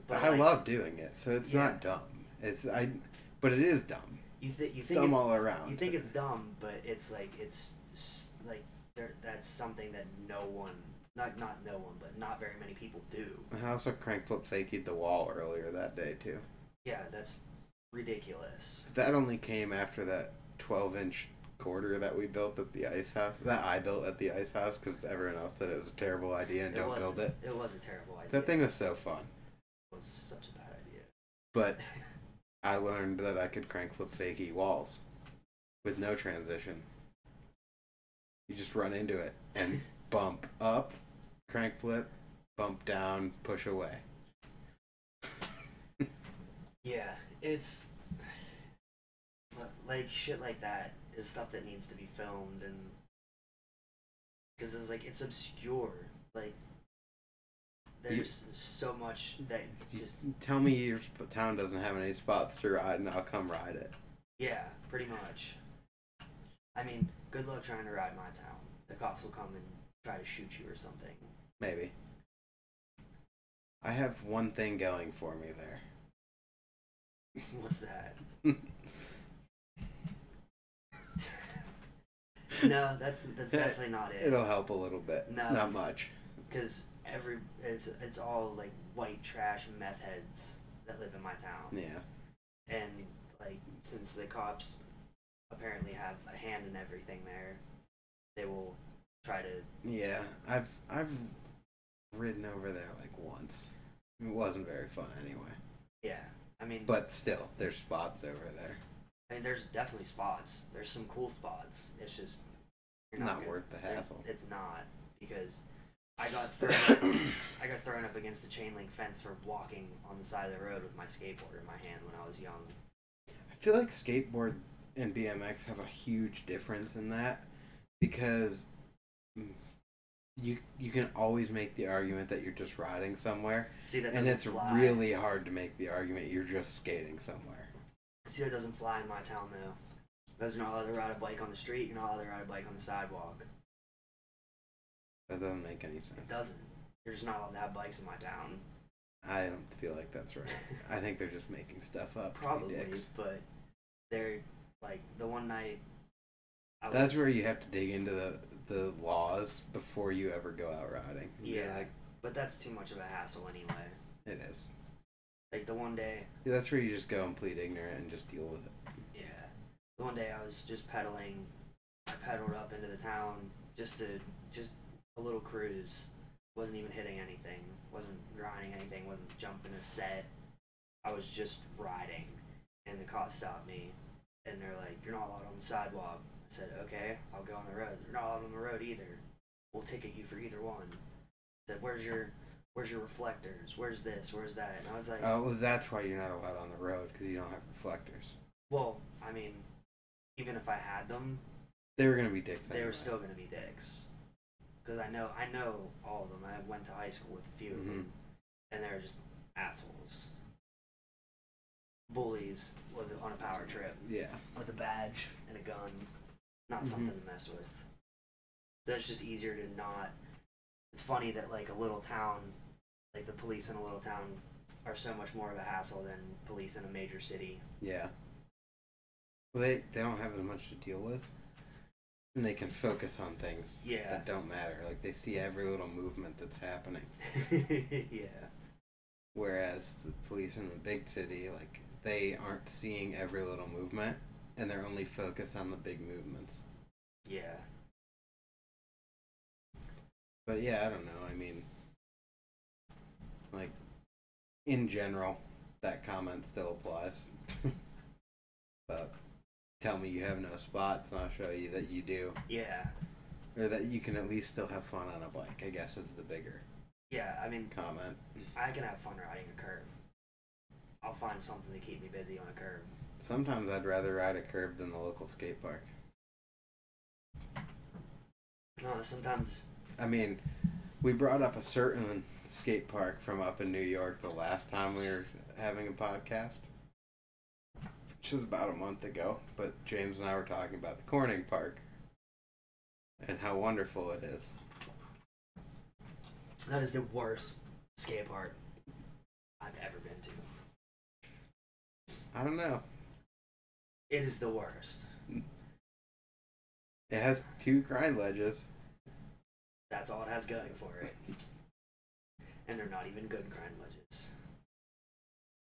but I love doing it, so it's not dumb. But it is dumb. You think dumb all around. You think it's dumb, but it's like that's something that no one, not no one, but not very many people do. I also crank flip fakied the wall earlier that day too. Yeah, that's ridiculous. That only came after that 12-inch quarter that we built at the ice house. That I built at the ice house because everyone else said it was a terrible idea and don't build it. It was a terrible idea. That thing was so fun. It was such a bad idea. But I learned that I could crank flip fakie walls with no transition. You just run into it and bump up, crank flip, bump down, push away. Yeah, it's like shit like that is stuff that needs to be filmed, and because it's obscure. Like, there's so much that just tell me your town doesn't have any spots to ride, and I'll come ride it. Yeah, pretty much. I mean, good luck trying to ride my town. The cops will come and try to shoot you or something. Maybe. I have one thing going for me there. What's that? No, that's definitely not it. It'll help a little bit. No, not much. Because it's all like white trash meth heads that live in my town. Yeah. And like since the cops apparently have a hand in everything there, they will try to. Yeah, I've ridden over there like once. It wasn't very fun anyway. Yeah, I mean. But still, there's spots over there. I mean, there's definitely spots. There's some cool spots. It's just you're not worth the hassle. It's not, because I got thrown up against a chain link fence for walking on the side of the road with my skateboard in my hand when I was young. I feel like skateboard and BMX have a huge difference in that, because you can always make the argument that you're just riding somewhere. See, that and doesn't it's fly. really hard to make the argument you're just skating somewhere. See, that doesn't fly in my town though. Because you're not allowed to ride a bike on the street. You're not allowed to ride a bike on the sidewalk. That doesn't make any sense. It doesn't. You're just not allowed to have bikes in my town. I don't feel like that's right. I think they're just making stuff up. Probably, dicks. but they're like the one night. That's where you have to dig into the laws before you ever go out riding. Yeah, but that's too much of a hassle anyway. It is. Like the one day. Yeah, that's where you just go and plead ignorant and just deal with it. Yeah. The one day I was just pedaling. I pedaled up into the town just a little cruise. Wasn't even hitting anything. Wasn't grinding anything. Wasn't jumping a set. I was just riding. And the cops stopped me. And they're like, "You're not allowed on the sidewalk." I said, "Okay, I'll go on the road." "You're not allowed on the road either. We'll ticket you for either one." I said, Where's your reflectors? Where's this? Where's that?" And I was like, "Oh, well, that's why you're not allowed on the road, because you don't have reflectors." Well, I mean, even if I had them, they were gonna be dicks. They were still gonna be dicks, because I know all of them. I went to high school with a few of them, and they're just assholes, bullies on a power trip. Yeah, with a badge and a gun, not something to mess with. So it's just easier to not. It's funny that like a little town, like the police in a little town, are so much more of a hassle than police in a major city. Yeah. Well, they don't have as much to deal with, and they can focus on things that don't matter. Like they see every little movement that's happening. Yeah. Whereas the police in the big city, like they aren't seeing every little movement, and they're only focused on the big movements. Yeah. But yeah, I don't know. I mean, like, in general, that comment still applies. But tell me you have no spots, and I'll show you that you do. Yeah. Or that you can at least still have fun on a bike, I guess, is the bigger I mean, comment. I can have fun riding a curb. I'll find something to keep me busy on a curb. Sometimes I'd rather ride a curb than the local skate park. No, sometimes... I mean, we brought up a certain skate park from up in New York the last time we were having a podcast, which was about a month ago, but James and I were talking about the Corning Park and how wonderful it is. That is the worst skate park I've ever been to. I don't know. It is the worst. It has 2 grind ledges. That's all it has going for it. And they're not even good grind ledges.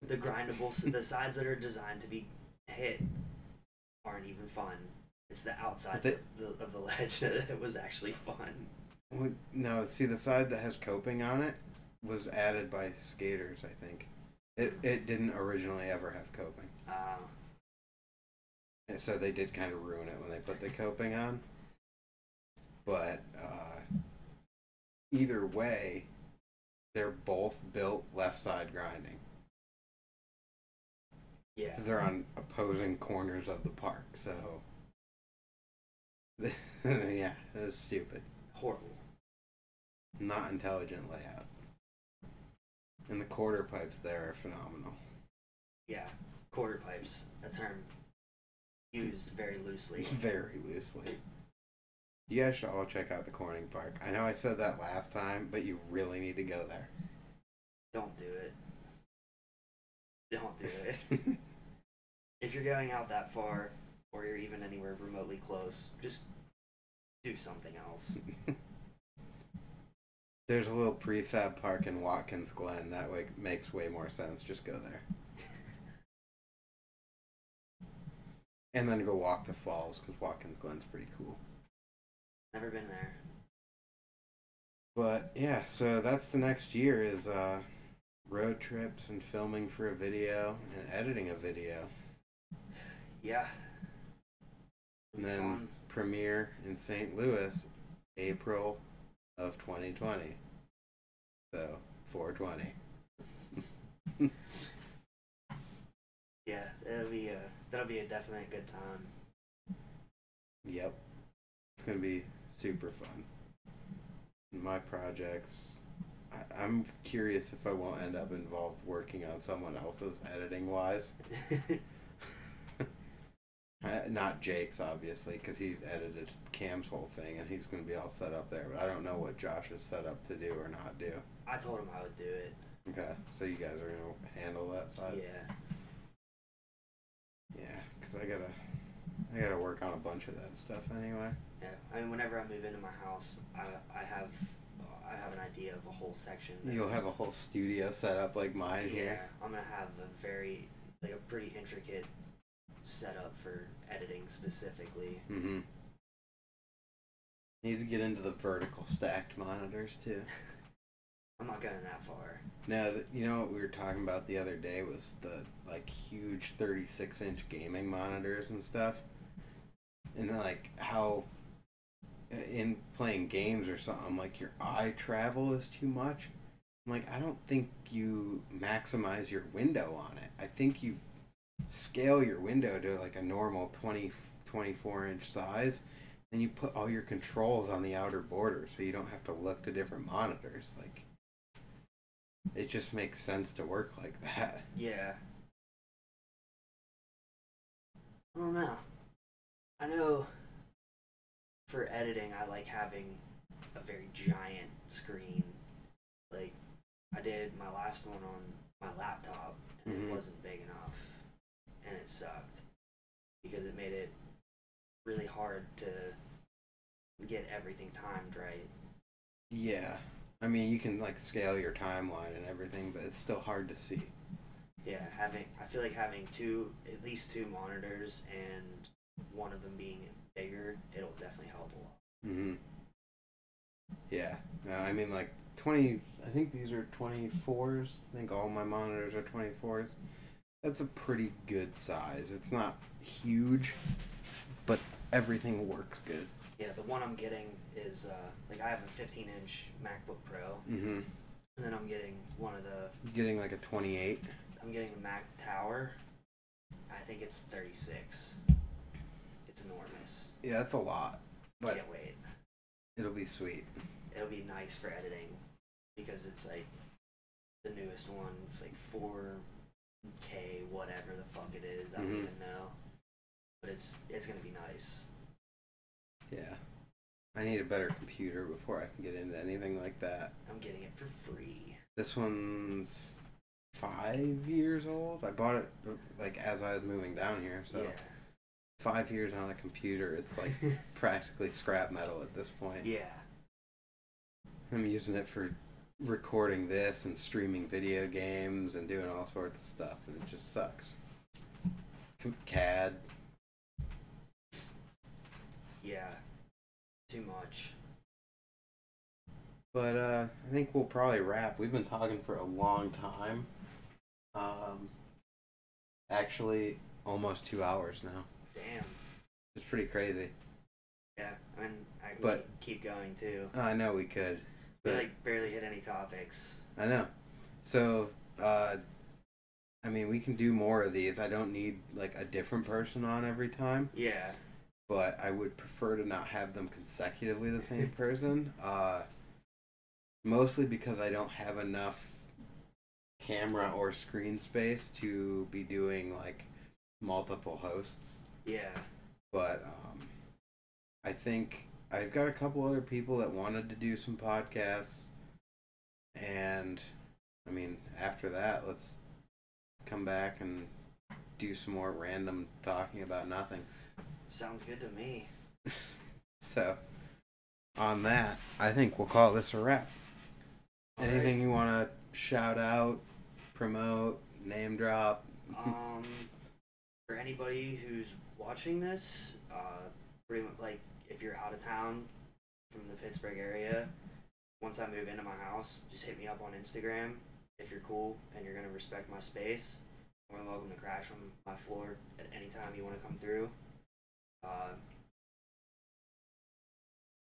The grindables, the sides that are designed to be hit aren't even fun. It's the outside of the ledge that was actually fun. No, see, the side that has coping on it was added by skaters, I think. It didn't originally ever have coping. And so they did kind of ruin it when they put the coping on. But either way, they're both built left side grinding. Yeah. Because they're on opposing corners of the park, so... yeah, it was stupid. Horrible. Not intelligent layout. And the quarter pipes there are phenomenal. Yeah, quarter pipes, a term used very loosely. Very loosely. You guys should all check out the Corning Park. I know I said that last time, but you really need to go there. Don't do it. Don't do it. If you're going out that far, or you're even anywhere remotely close, just do something else. There's a little prefab park in Watkins Glen. That way makes way more sense. Just go there. And then go walk the falls, because Watkins Glen's pretty cool. Never been there. But, yeah, so that's the next year is road trips and filming for a video and editing a video. Yeah. And then premiere in St. Louis, April of 2020. So, 420. Yeah, that'll be a definite good time. Yep. It's going to be super fun. My projects, I'm curious if I won't end up involved working on someone else's editing wise. Not Jake's, obviously, because he edited Cam's whole thing and he's going to be all set up there. But I don't know what Josh is set up to do or not do. I told him I would do it. Okay, so you guys are going to handle that side? Yeah. Yeah, because I gotta work on a bunch of that stuff anyway. Yeah, I mean, whenever I move into my house, I have an idea of a whole section. You'll have a whole studio set up like mine here. Yeah, I'm gonna have a pretty intricate setup for editing specifically. Mm-hmm. Need to get into the vertical stacked monitors too. I'm not going that far. No, you know what we were talking about the other day was the like huge 36-inch gaming monitors and stuff, and like how in playing games or something, like your eye travel is too much. I'm like, I don't think you maximize your window on it. I think you scale your window to like a normal 24-inch size, and you put all your controls on the outer border so you don't have to look to different monitors. Like, it just makes sense to work like that. Yeah. I don't know. I know for editing, I like having a very giant screen. Like, I did my last one on my laptop, and it wasn't big enough, and it sucked because it made it really hard to get everything timed right. Yeah. I mean, you can like scale your timeline and everything, but it's still hard to see. Yeah, I feel like having at least two monitors and one of them being bigger, it'll definitely help a lot. Mm-hmm. Yeah. I mean, like 20, I think these are 24s. I think all my monitors are 24s. That's a pretty good size. It's not huge, but everything works good. Yeah, the one I'm getting is, I have a 15-inch MacBook Pro. Mm-hmm. And then I'm getting one of the... You're getting like a 28? I'm getting a Mac Tower. I think it's 36. It's enormous. Yeah, that's a lot. But can't wait. It'll be sweet. It'll be nice for editing because it's like the newest one. It's like 4K, whatever the fuck it is. I don't even know. But it's going to be nice. Yeah. I need a better computer before I can get into anything like that. I'm getting it for free. This one's 5 years old. I bought it like as I was moving down here, so 5 years on a computer, it's like practically scrap metal at this point. Yeah. I'm using it for recording this and streaming video games and doing all sorts of stuff, and it just sucks. CAD. Yeah. Too much. But I think we'll probably wrap. We've been talking for a long time. Actually, almost 2 hours now. Damn. It's pretty crazy. Yeah, I mean, I can keep going too. I know we could. We barely hit any topics. I know. So, I mean, we can do more of these. I don't need like a different person on every time. Yeah. But I would prefer to not have them consecutively the same person. Mostly because I don't have enough camera or screen space to be doing like multiple hosts. Yeah. But I think I've got a couple other people that wanted to do some podcasts, and I mean, after that, let's come back and do some more random talking about nothing. Sounds good to me. So, on that, I think we'll call this a wrap. All Anything you want to shout out, promote, name drop? For anybody who's watching this, pretty much like if you're out of town from the Pittsburgh area, once I move into my house, just hit me up on Instagram if you're cool and you're gonna respect my space. You're more than welcome to crash on my floor at any time you want to come through. I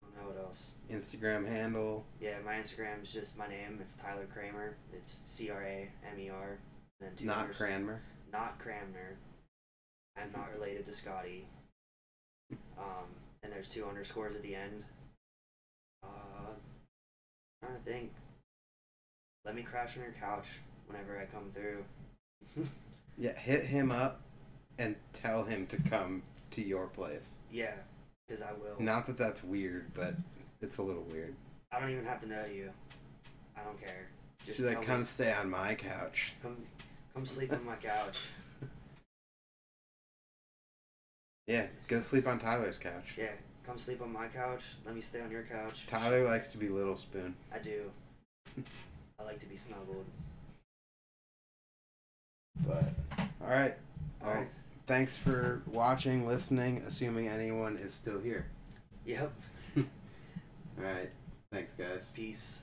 don't know what else. Instagram handle. Yeah, my Instagram is just my name. It's Tyler Cramer. It's Cramer. Then two Not letters. Cranmer. Not Cramner. I'm not related to Scotty. And there's 2 underscores at the end. Trying to think. Let me crash on your couch whenever I come through. Yeah, hit him up and tell him to come to your place. Yeah, because I will. Not that that's weird, but it's a little weird. I don't even have to know you. I don't care. Just like, come stay on my couch. Come sleep on my couch. Yeah, go sleep on Tyler's couch. Yeah, come sleep on my couch. Let me stay on your couch. Tyler likes to be Little Spoon. I do. I like to be snuggled. But, alright. All right. Thanks for watching, listening, assuming anyone is still here. Yep. Alright. Thanks, guys. Peace.